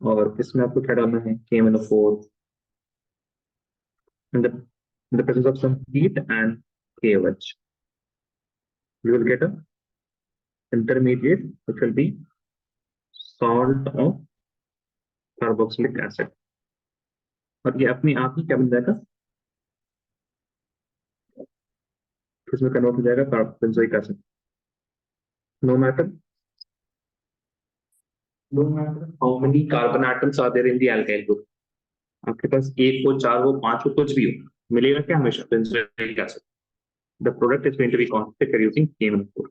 और इसमें आपको क्या डालना है, KMnO4 in the presence of some heat and KOH you will get a intermediate which will be salt of carboxylic acid। और ये अपने आप ही क्या बन जाएगा, इसमें कन्वर्ट हो जाएगा benzoic acid. No matter how many carbon atoms are there in the alkyl group, आपके पास एक हो, चार हो, पांच हो, कुछ भी हो, मिलेगा क्या हमेशा benzoic acid. The product is going to be constituted using KMnO4।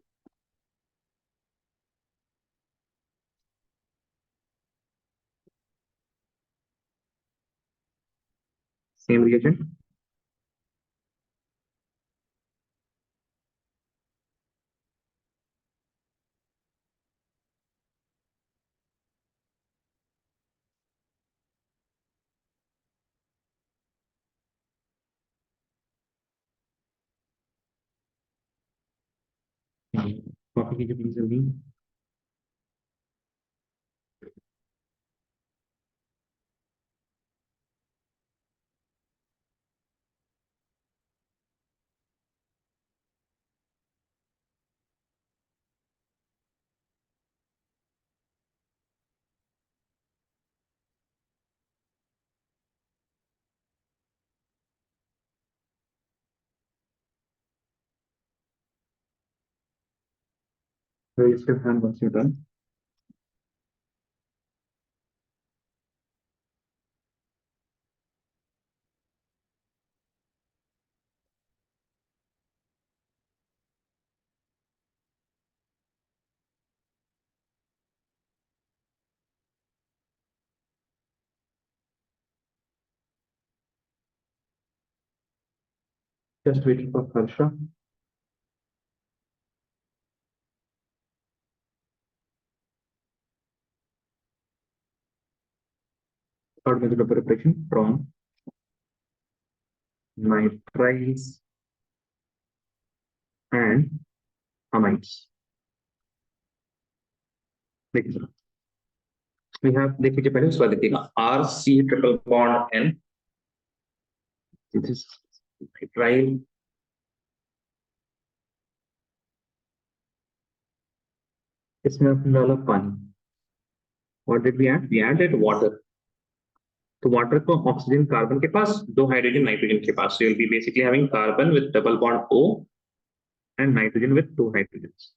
Same reagent copy कीजिए प्लीज जल्दी। Raise your hand once you're done. Just waiting for Harsha. Start with the preparation from nitriles and amides. देखिए we have देखिए पहले उसका देखिएगा RC triple bond N. This is nitrile. इसमें हमने डाला पानी. What did we add? We added water. तो वाटर को ऑक्सीजन कार्बन के पास, दो हाइड्रोजन नाइट्रोजन के पास. So you'll be basically having carbon with double bond O and nitrogen with two hydrogens.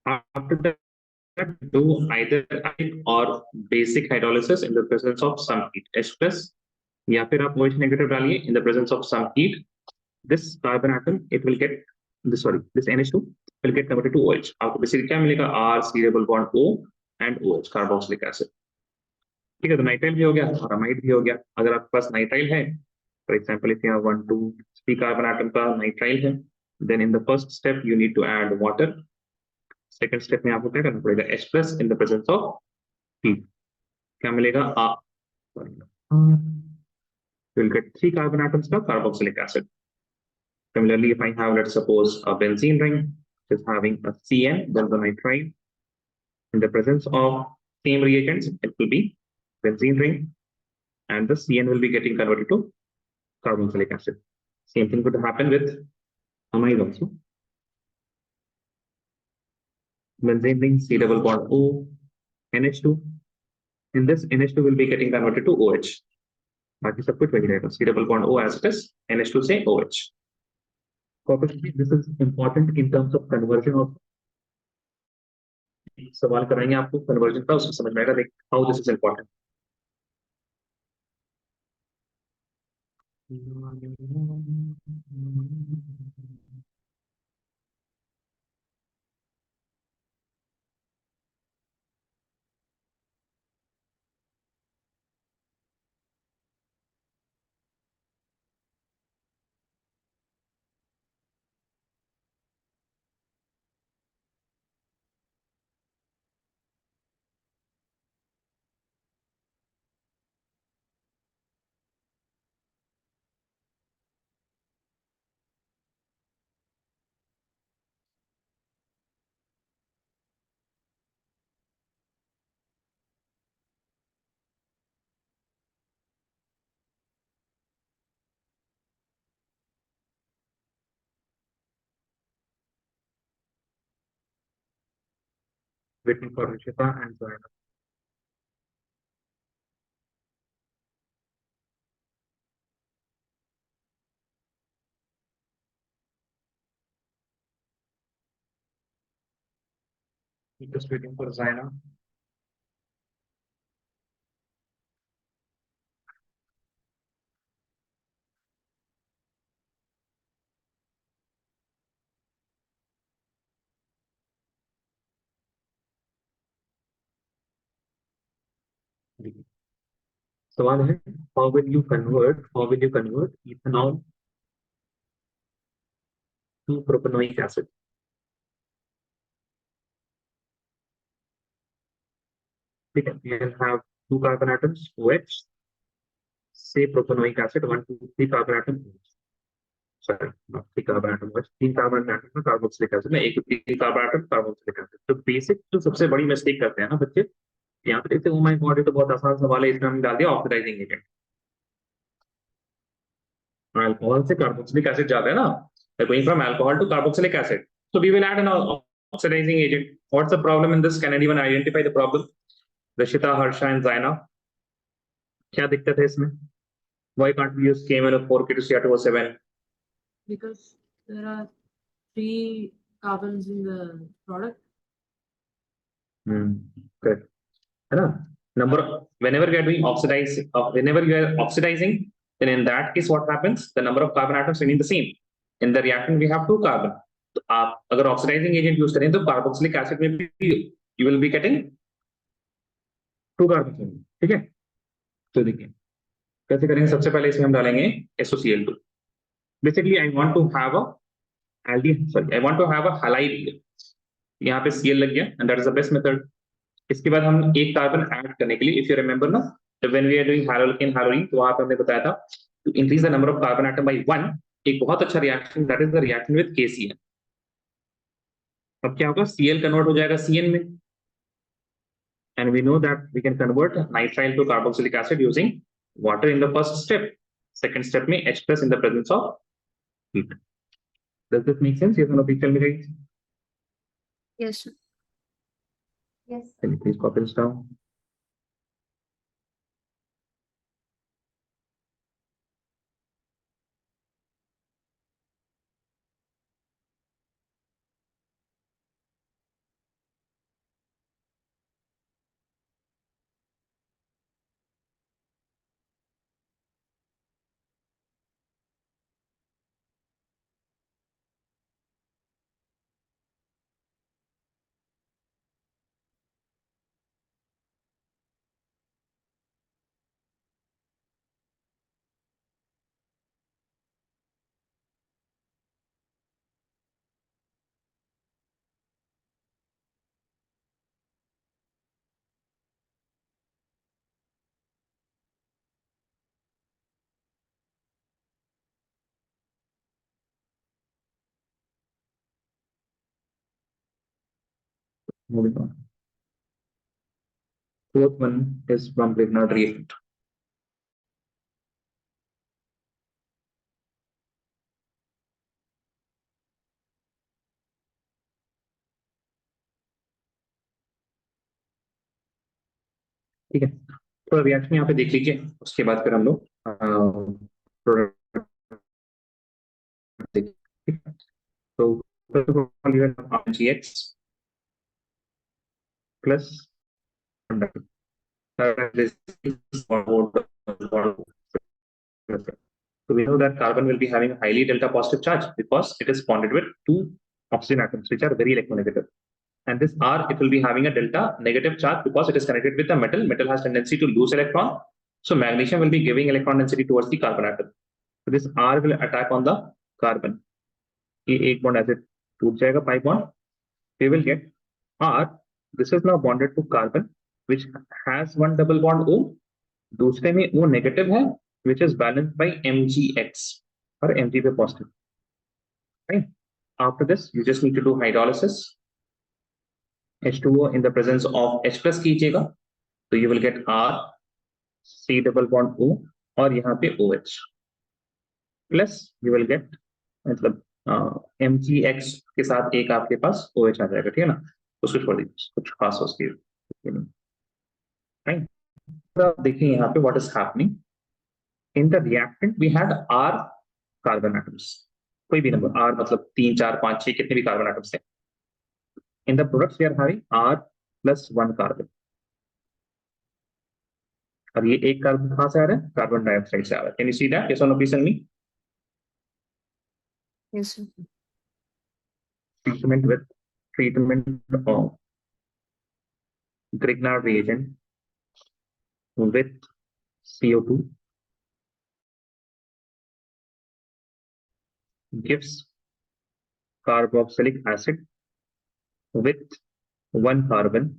After that, do either acid or basic hydrolysis in the presence of some heat. H plus या फिर आप OH negative डालिए in the presence of some heat. This carbon atom it will get this NH2 will get converted to OH. आपको basically क्या मिलेगा? R C double bond O and OH carboxylic acid. ठीक है, तो nitrile भी हो गया और अमाइड भी हो गया. अगर आपके पास नाइट्राइल है, for example if you have 1 2 3 carbon atom का नाइट्राइल है, then in the first step you need to add water. Second step में आपको क्या करना पड़ेगा? H plus in the presence of heat. क्या मिलेगा? you will get 3 carbon atoms of carboxylic acid. Similarly, if I have, let's suppose, a benzene ring which is having a CN, then the nitrile, in the presence of same reagents, it will be benzene ring, and the CN will be getting converted to carboxylic acid. Same thing could happen with amide also. Benzene ring, C double bond O, NH2. In this, NH2 will be getting converted to OH. बाकी सब कुछ वही रहेगा. C double bond O as it is, NH2 से OH. This is important in terms of conversion of. सवाल कराएंगे आपको conversion का, उसको समझ में आएगा. देख how this is important. Waiting for Rishita and Zoya. Just waiting for Zaina. सवाल है how will you convert ethanol to propanoic acid? ठीक है, you will have 2 carbon atoms OH, say propanoic acid 1 2 3 carbon atoms OH. Sorry, 3 carbon atom में 3 carbon atom में carboxylic acid में एक 3 carbon atom carboxylic acid. तो basic जो सबसे बड़ी मिस्टेक करते हैं ना बच्चे, यहाँ पे देखते हैं, ओ माय गॉड ये तो बहुत आसान सवाल है, इसमें हमने डाल दिया ऑक्सीडाइजिंग एजेंट। अल्कोहल से कार्बोक्सिलिक एसिड जाता है ना, going from alcohol to carboxylic acid, so we will add an oxidizing agent. What's the problem in this? Can anyone identify the problem? Rishita, Harsha and Zaina, क्या दिक्कत है इसमें? Why can't we use KMnO4 K2CR2O7? Because there are 3 carbons in the product. Correct, है ना? Number, whenever you are doing whenever you are oxidizing, then in that case what happens? The number of carbon atoms remain the same. In the reaction we have 2 carbon. तो आप अगर oxidising agent use करें तो carboxylic acid में भी you will be getting 2 carbon, ठीक है? तो देखिए कैसे करेंगे। सबसे पहले इसमें हम डालेंगे SOCl2। Basically I want to have a I want to have a halide, यहाँ पे Cl लग गया and that is the best method. इसके बाद हम एक कार्बन ऐड करने के लिए, इफ यू रिमेंबर ना, when we are doing haloalkane haloarene, तो वहां पे हमने बताया था to increase the number of carbon atom by 1, एक बहुत अच्छा reaction, that is the reaction with KCl। अब क्या होगा, Cl कन्वर्ट हो जाएगा Cn में, and we know that we can convert nitrile to carboxylic acid using water in the first step. Second step में H plus in the presence of heat. Does this make sense? Yes or no? Please tell me, guys. Yes, sir. Yes. Can you please copy this down? Moving on. Fourth one is from Grignard reagent. ठीक है, तो reaction यहाँ पे देख लीजिए, उसके बाद फिर हम लोग प्रोडक्ट देखिए। तो GX plus so we know that carbon will be having a highly delta positive charge because it is bonded with 2 oxygen atoms which are very electronegative. And this R, it will be having a delta negative charge because it is connected with a metal. Metal has tendency to lose electron. So magnesium will be giving electron density towards the carbon atom. So this R will attack on the carbon. ये एक bond ऐसे टूट जाएगा, pi bond. We will get R. This is now bonded to carbon, which has one double bond O. दूसरे में O negative है, which is balanced by MgX or Mg पे positive. Right? After this, you just need to do hydrolysis. H2O in the presence of H plus कीजिएगा, तो you will get R, C double bond O और यहाँ पे OH plus you will get मतलब MgX के साथ एक आपके पास OH आ जाएगा, ठीक है ना? उसको छोड़ दीजिए, कुछ खास उसकी राइट। तो देखिए यहाँ पे what is happening in the reactant, we had R carbon atoms, कोई भी नंबर R मतलब 3 4 5 6 कितने भी कार्बन एटम्स थे। In the products we are having R plus 1 carbon, और ये एक कार्बन कहां से आ रहा है, कार्बन डाइऑक्साइड से आ रहा है। Can you see that? Yes और no please tell me. Yes, sir. Treatment of Grignard reagent with CO2 gives carboxylic acid with 1 carbon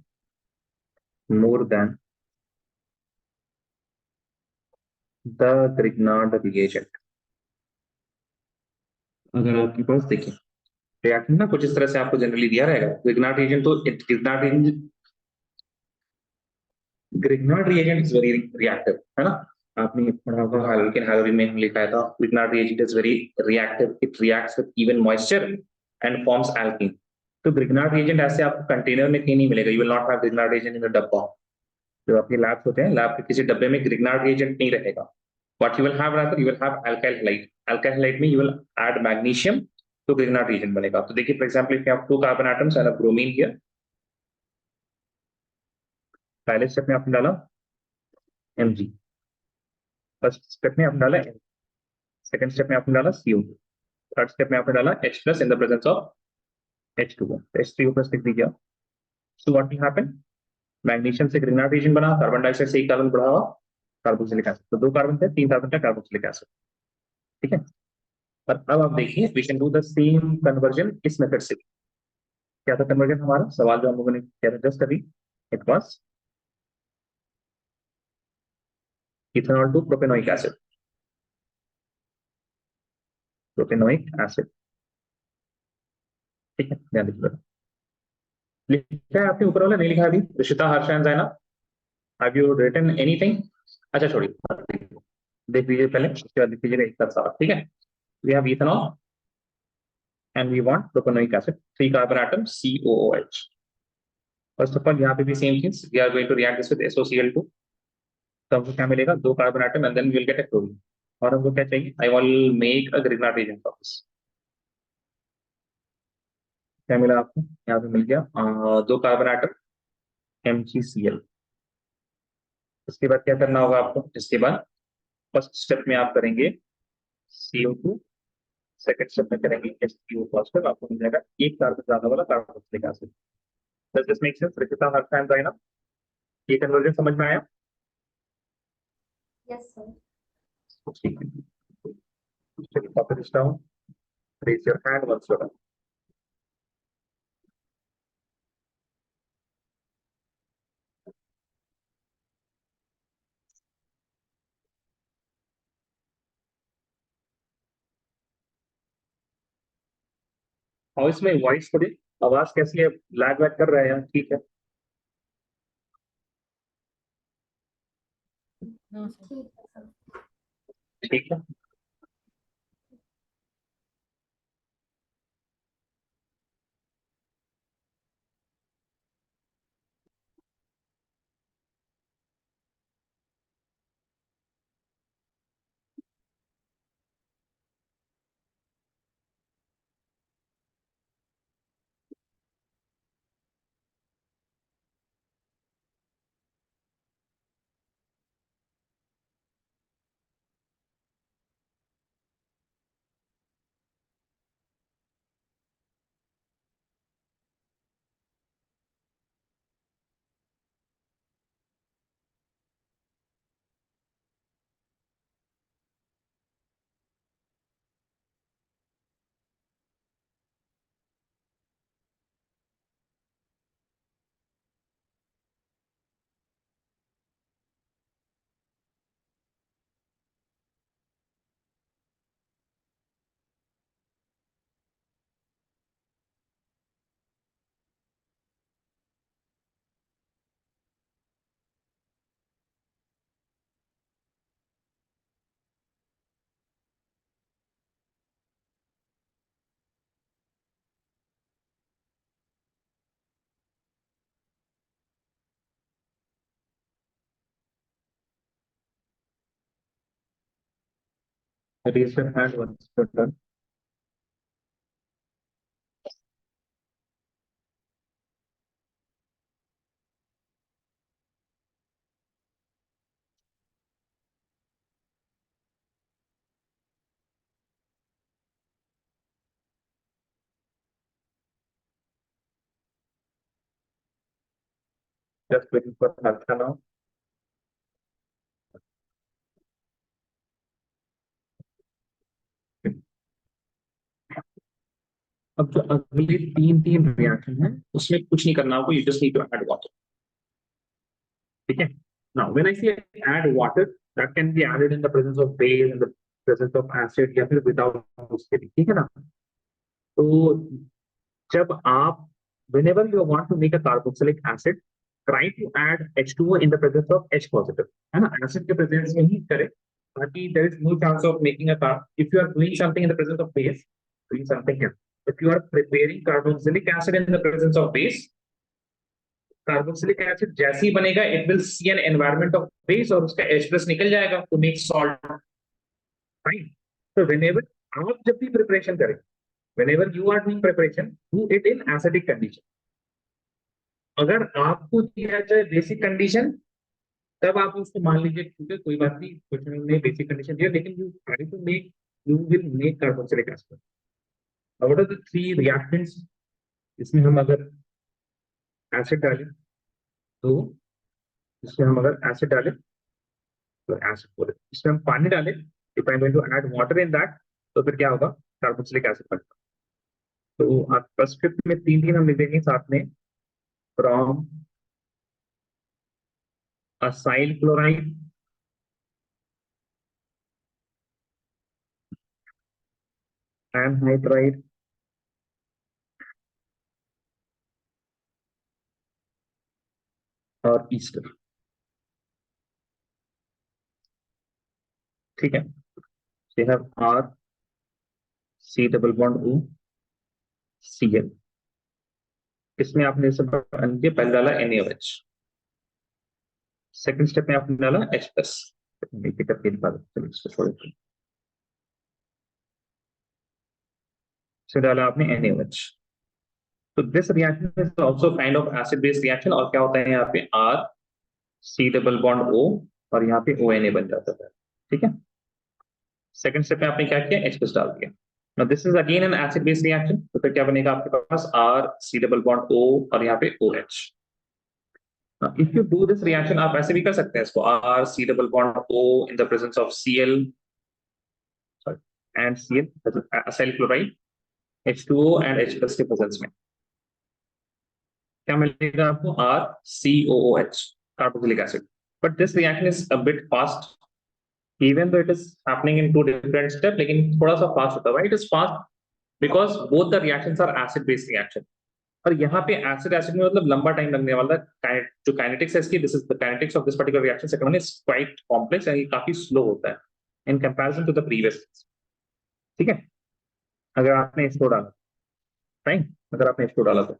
more than the Grignard reagent. अगर आपके पास देखिए रिएक्टेंट ना कुछ इस तरह से आपको जनरली दिया रहेगा, ग्रिग्नार्ड रिएजेंट तो Grignard reagent is very reactive, है ना? आपने पढ़ा होगा हाइड्रोजन हाइड्रोजन में लिखा था Grignard reagent is very reactive, it reacts with even moisture and forms alkene. तो ग्रिग्नार्ड रिएजेंट ऐसे आपको कंटेनर में कहीं नहीं मिलेगा, you will not have Grignard reagent in the डब्बा। जो आपके लैब्स होते हैं, लैब के किसी डब्बे में ग्रिग्नार्ड रिएजेंट नहीं रहेगा। What you will have rather, you will have alkyl halide, alkyl halide में यू विल ऐड मैग्नीशियम, तो ग्रिग्नार्ड रिएजेंट बनेगा। तो देखिए for example if you have 2 carbon atoms and a bromine here, पहले step में आपने डाला Mg, फर्स्ट स्टेप में आपने डाला M, सेकंड स्टेप में आपने डाला CO2, थर्ड स्टेप में आपने डाला H plus in the presence of H2O, H3O plus लिख दीजिए। So what will happen, magnesium से ग्रिग्नार्ड रिएजेंट बना, कार्बन डाइऑक्साइड से एक कार्बन बढ़ा हुआ कार्बोक्सिलिक एसिड, तो 2 कार्बन थे, 3 कार्बन का कार्बोक्सिलिक एसिड, ठीक है। पर अब आप देखिए we can do the same conversion इस मेथड से। क्या था कन्वर्जन हमारा सवाल जो हम लोगों ने किया था जस्ट अभी, it was ethanol to propanoic acid, propanoic acid, ठीक है। ध्यान दीजिएगा, लिखा है आपने ऊपर वाला, नहीं लिखा है अभी? ऋषिता, हर्ष एंड जायना, हैव यू रिटन एनीथिंग? अच्छा छोड़िए, देख लीजिए पहले, उसके बाद लिख लीजिएगा एक साथ सारा, ठीक है। We have ethanol and we want propanoic acid, 3 carbon atom COOH. First of all, यहाँ पे भी same things, we are going to react this with SOCl2, तो हमको क्या मिलेगा, 2 carbon atom and then we will get a chlorine। और हमको क्या चाहिए, I will make a Grignard reagent for this. क्या मिला आपको, यहाँ पे मिल गया 2 कार्बन आटम MgCl। इसके बाद क्या करना होगा आपको, इसके बाद फर्स्ट स्टेप में आप करेंगे CO2, सेकंड स्टेप में करेंगे H3O पॉजिटिव, आपको मिल जाएगा 1 कार्बन ज्यादा वाला carboxylic acid. Does this make sense Rishita, Harsh and जायना? ये कन्वर्जन समझ में आया? Yes, sir. Copy this down. Raise your hand once you're done. और इसमें वॉइस थोड़ी आवाज कैसी है, लैग वैग कर रहा है या ठीक है? No, sir. ठीक है, sir. ठीक है। Raise your hand once you're done. Just waiting for Harsha now. अब जो अगले 3 रिएक्शन है उसमें कुछ नहीं करना होगा, you just need to add water, ठीक है। Now when I say add water, that can be added in the presence of base, in the presence of acid या फिर विदाउट उसके भी, ठीक है ना। तो जब आप whenever you want to make a carboxylic acid, try to add H2O in the presence of H positive, है ना, एसिड के प्रेजेंस में ही करें, ताकि there is no chance of making a if you are doing something in the presence of base, doing something here, if you are preparing carboxylic acid in the presence of base, carboxylic acid जैसे ही बनेगा it will see an environment of base और उसका H plus निकल जाएगा to make salt, fine. तो whenever आप जब भी प्रिपरेशन करें, whenever you are doing preparation, do it in acidic condition. अगर आपको दिया जाए बेसिक कंडीशन, तब आप उसको मान लीजिए ठीक है कोई बात नहीं, कुछ नहीं बेसिक कंडीशन दिया, लेकिन you try to make, you will make carboxylic acid. What are the three reactants? इसमें हम अगर एसिड डालें तो, इसमें हम अगर एसिड डालें तो एसिड बोले, इसमें हम पानी डालें, if I am going to add water in that, तो फिर क्या होगा, कार्बोक्सिलिक एसिड बनेगा। तो आप स्क्रिप्ट में तीन तीन हम लिख देंगे साथ में, फ्रॉम असाइल क्लोराइड, एनहाइड्राइड, और ईस्टर, ठीक है। they have R C double bond O Cl। इसमें आपने सब के पहले डाला NaOH, सेकंड स्टेप में आपने डाला H प्लस, करके से डाला आपने NaOH। तो this reaction is also kind of acid base reaction, और क्या होता है यहाँ पे R C double bond O और यहाँ पे ONA बन जाता है, ठीक है। सेकंड स्टेप में आपने क्या किया, H प्लस डाल दिया। Now this is again an acid base reaction, तो फिर क्या बनेगा आपके पास R C double bond O और यहाँ पे OH। Now, if you do this reaction, आप ऐसे भी कर सकते हैं इसको, R C double bond O in the presence of Cl, sorry, and Cl, acyl chloride, H2O and H plus के presence में क्या मिलेगा आपको, R COOH, carboxylic acid। But this reaction is a bit fast, even though it is happening in two different steps, लेकिन थोड़ा सा fast होता है। Why it is fast? Because both the reactions are acid base reaction। और यहाँ पे acid acid में मतलब लंबा टाइम लगने वाला है, जो काइनेटिक्स है इसकी, this is the kinetics of this particular reaction, second one is quite complex and ये काफी स्लो होता है in comparison to the previous, ठीक है। अगर आपने इसको डाला, फाइन, अगर आपने इसको डाला तो,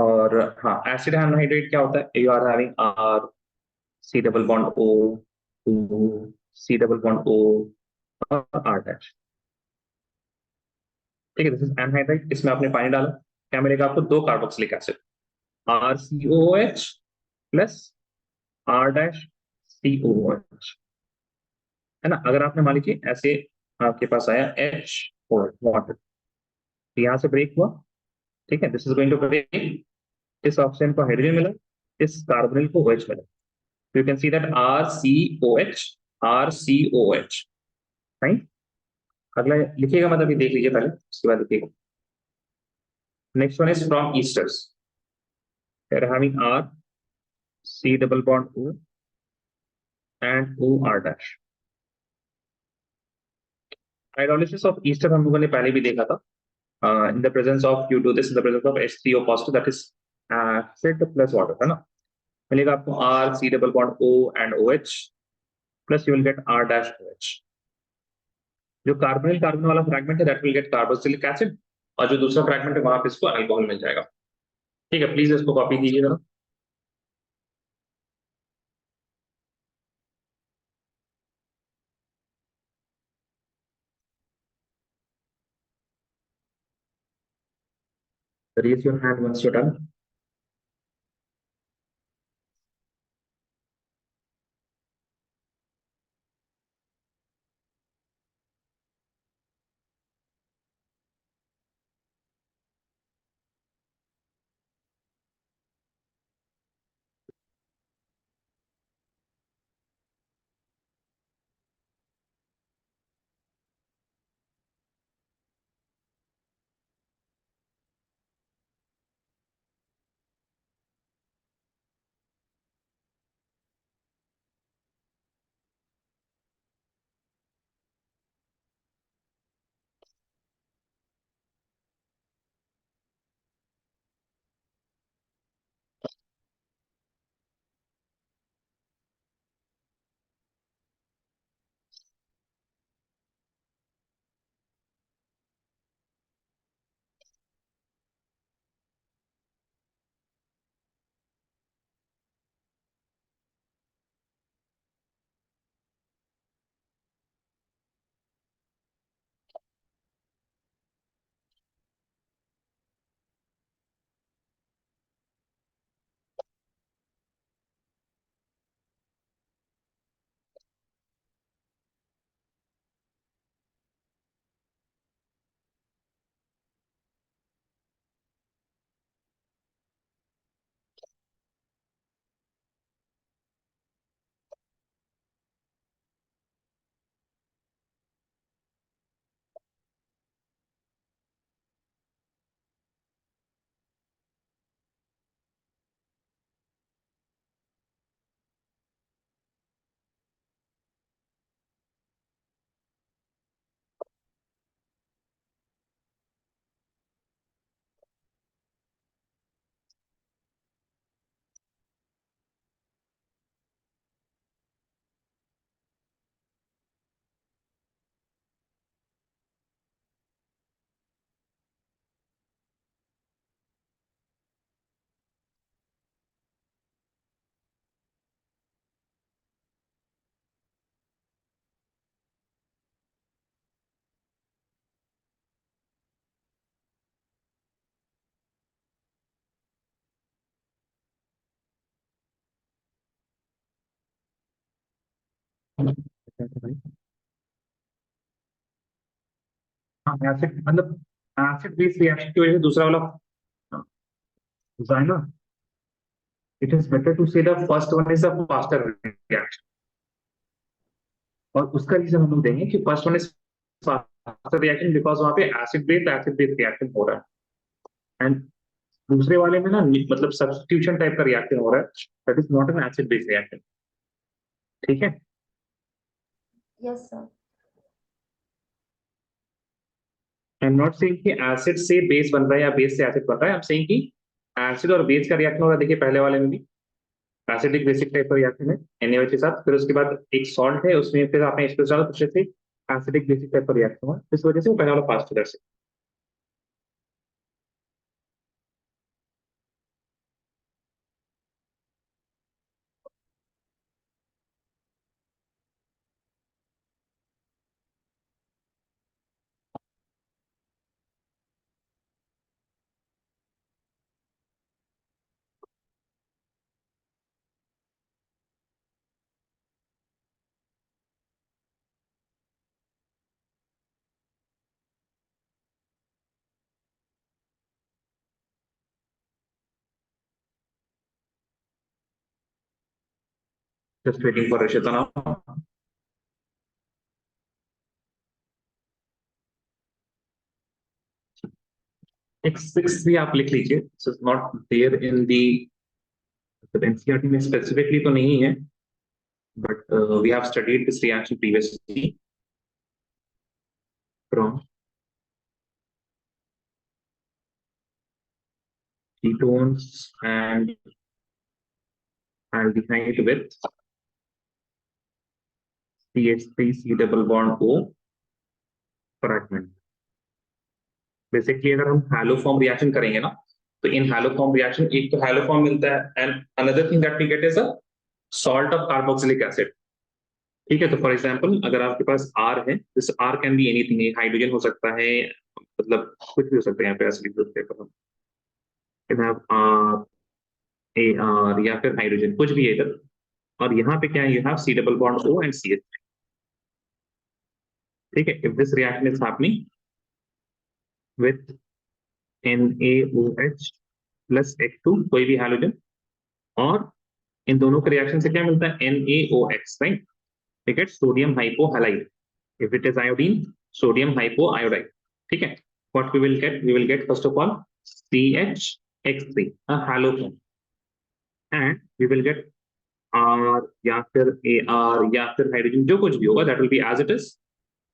और हाँ, एसिड एनहाइड्रेट क्या होता है, you are having R C double bond O to C double bond O और R डैश, ठीक है। दिस इज एनहाइड्राइड, इसमें आपने पानी डाला, क्या मिलेगा आपको, दो carboxylic acid, RCOOH plus R dash COOH, है ना। अगर आपने मान लीजिए ऐसे आपके पास आया H वाटर, यहां से ब्रेक हुआ, ठीक है, this is going to break, इस ऑक्सीजन को हाइड्रोजन मिला, इस कार्बोनिल को OH मिला, you can see that RCOH RCOH, right. अगला लिखिएगा, मतलब ये देख लीजिए पहले, उसके बाद लिखिएगा। Next one is from esters, they are having R C double bond O and OR dash। Hydrolysis of Easter हम लोगों ने पहले भी देखा था, in the presence of, you do this in the presence of H3O positive, that is acid plus water, है ना। मिलेगा आपको R C double bond O and OH plus you will get R dash OH। जो carbonyl carbon वाला fragment है, that will get carboxylic acid, और जो दूसरा फ्रैगमेंट है वहां पे इसको अल्कोहल मिल जाएगा, ठीक है। प्लीज इसको कॉपी कीजिए जरा। Raise your hand once you're done। हाँ एसिड मतलब एसिड बेस रिएक्शन की वजह से दूसरा वाला होता है ना, इट इज बेटर टू से the first one is the faster reaction, और उसका रीजन हम लोग देंगे कि first one is faster reaction because वहां पे एसिड बेस रिएक्शन हो रहा है, एंड दूसरे वाले में ना मतलब सब्स्टिट्यूशन टाइप का रिएक्शन हो रहा है, that is not an acid base reaction. ठीक है, Yes, sir. I am not saying कि एसिड से बेस बन रहा है या बेस से एसिड बन रहा है, आई एम सेइंग कि एसिड और बेस का रिएक्शन हो रहा है। देखिए पहले वाले में भी एसिडिक बेसिक टाइप का रिएक्शन है NaOH के साथ, फिर उसके बाद एक सॉल्ट है उसमें, फिर आपने H+ डाला तो उससे एसिडिक बेसिक टाइप का रिएक्शन हुआ, इस वजह से वो पहले वाला फास्ट उधर से। Just waiting for Rashita now. X6 भी आप लिख लीजिए, this is not there in the, NCERT में स्पेसिफिकली तो नहीं है, but we have studied this reaction previously from ketones and aldehyde with CH3C double bond O fragment. Basically अगर हम हैलोफॉर्म रिएक्शन करेंगे ना, तो इन हैलोफॉर्म रिएक्शन एक तो हैलोफॉर्म मिलता है, and another thing that we get is a salt of carboxylic acid. ठीक है, तो फॉर एग्जांपल अगर आपके पास R है, this R can be anything, hydrogen हो सकता है, मतलब कुछ भी हो सकता है यहाँ पे एसिडिक ग्रुप पे, हम कैन हैव AR या फिर हाइड्रोजन, कुछ भी है इधर, और यहाँ पे क्या है, you have C double bond O and CH3। ठीक है, if this reaction is happening with NaOH plus H2, कोई भी हैलोजन, और इन दोनों के रिएक्शन से क्या मिलता है, NaOX, राइट, ठीक है, sodium hypohalide. If it is iodine, sodium hypoiodide. ठीक है, what we will get first of all CHX3, a halogen, and we will get R या फिर AR या फिर हाइड्रोजन, जो कुछ भी होगा, that will be as it is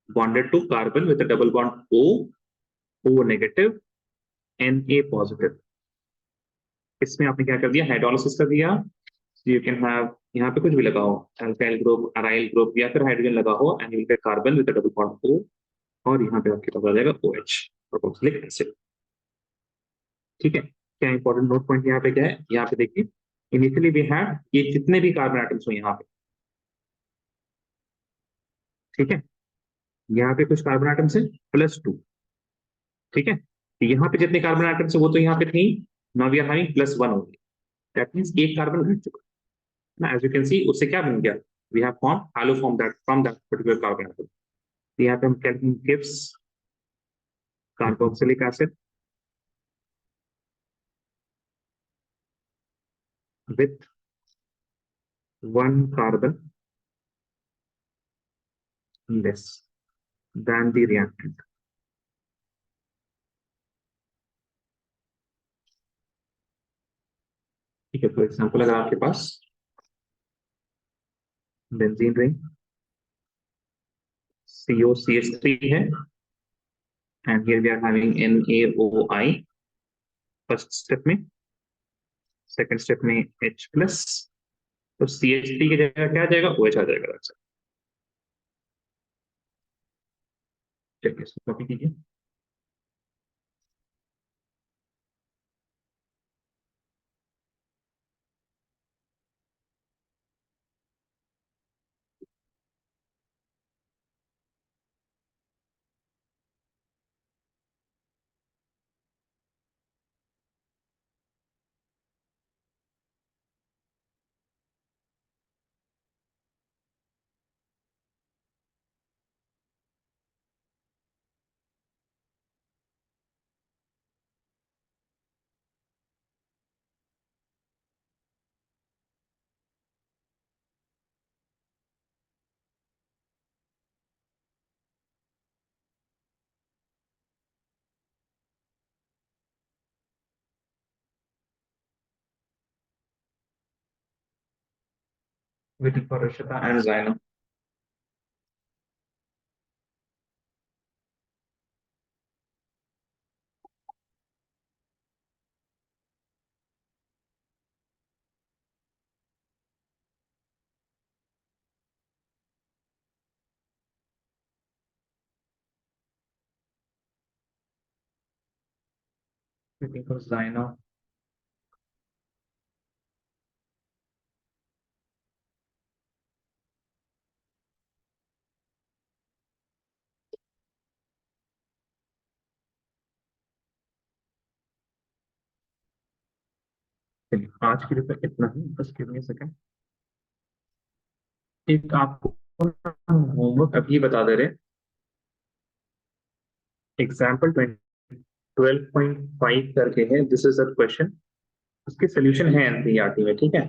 bonded to carbon with a double bond O negative, Na positive। इसमें आपने क्या कर दिया, हाइड्रोलिसिस कर दिया, यू कैन हैव यहाँ पे कुछ भी लगा हो, अल्काइल ग्रुप, अराइल ग्रुप या फिर हाइड्रोजन लगा हो, and you will get carbon with double bond O, और यहाँ पे आपके पास आ जाएगा OH, कार्बोक्सिलिक एसिड। ठीक है, क्या इंपॉर्टेंट नोट पॉइंट यहाँ पे क्या है, यहाँ पे देखिए, इनिशियली वी हैड ये जितने भी कार्बन एटम्स हो यहाँ पे, ठीक है, यहाँ पे कुछ कार्बन एटम्स है +2। ठीक है, तो यहाँ पे जितने कार्बन एटम्स है वो तो यहाँ पे थे, now we are having +1 only, that means एक कार्बन घट चुका है ना, एज यू कैन सी उससे क्या बन गया, we have form halo from that particular carbon atom. तो यहाँ पे हम calculate gives carboxylic acid with 1 carbon less than the reactant। ठीक है, फॉर एग्जाम्पल अगर आपके पास बेंजीन रिंग COCH3 है, and here we are having NaOI first step में, सेकंड स्टेप में H+, तो CH3 की जगह क्या आ जाएगा, OH आ जाएगा। चलिए इसको कॉपी कीजिए। Waiting for Rishita and Zainab. Waiting for Zainab. आज के लिए तो इतना ही, बस गिव मी अ सेकंड। एक आपको होमवर्क अभी बता दे रहे, एग्जाम्पल 12.5 करके है, दिस इज अ क्वेश्चन, उसके सोल्यूशन है एनसीईआरटी में, ठीक है।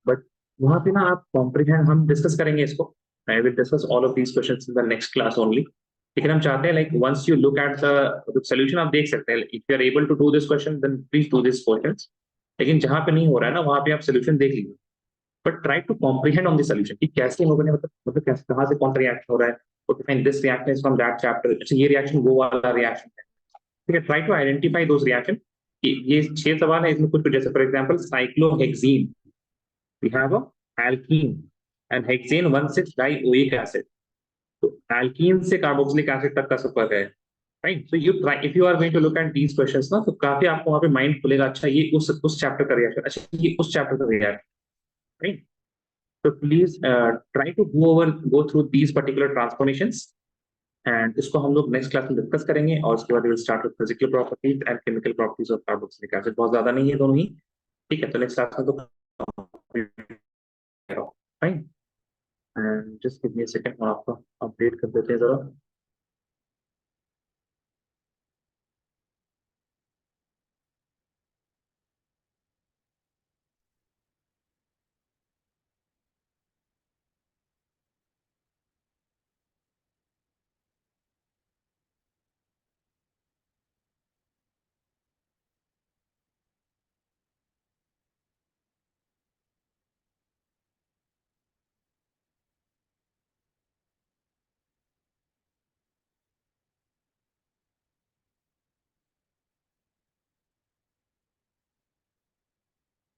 बट वहां पे ना आप कॉम्प्रिहेंड, हम डिस्कस करेंगे इसको, I will discuss all of these questions in the next class only. लेकिन हम चाहते हैं like once you look at the solution, आप देख सकते हैं, if you are able to do this question then please do this questions. लेकिन जहां पे नहीं हो रहा है ना, वहां पे आप सोल्यूशन देख लीजिए, but try to comprehend on the solution कि कैसे होगा, मतलब कैसे, कहाँ से कौन सा रिएक्शन हो रहा है, okay fine, this reaction is from that chapter, अच्छा ये रिएक्शन वो वाला रिएक्शन है, ठीक है। Try to identify those reaction. ये 6 सवाल है, इसमें कुछ कुछ जैसे for example cyclohexene, we have a alkene and hexane 1,6 dioic acid, तो एल्कीन से कार्बोक्सिलिक एसिड तक का सफर है, right. So you try, if you are going to look at these questions ना, तो काफी आपको वहां पे माइंड खुलेगा, अच्छा ये उस चैप्टर का रिएक्शन, अच्छा ये उस चैप्टर का reaction, right. So please try to go through these particular transformations, and इसको हम लोग नेक्स्ट क्लास में डिस्कस करेंगे, और उसके बाद will start with physical properties and chemical properties of carboxylic acid. बहुत ज्यादा नहीं है दोनों ही, ठीक है। तो नेक्स्ट क्लास में तो fine, and just give me a second, और आपको अपडेट कर देते हैं जरा।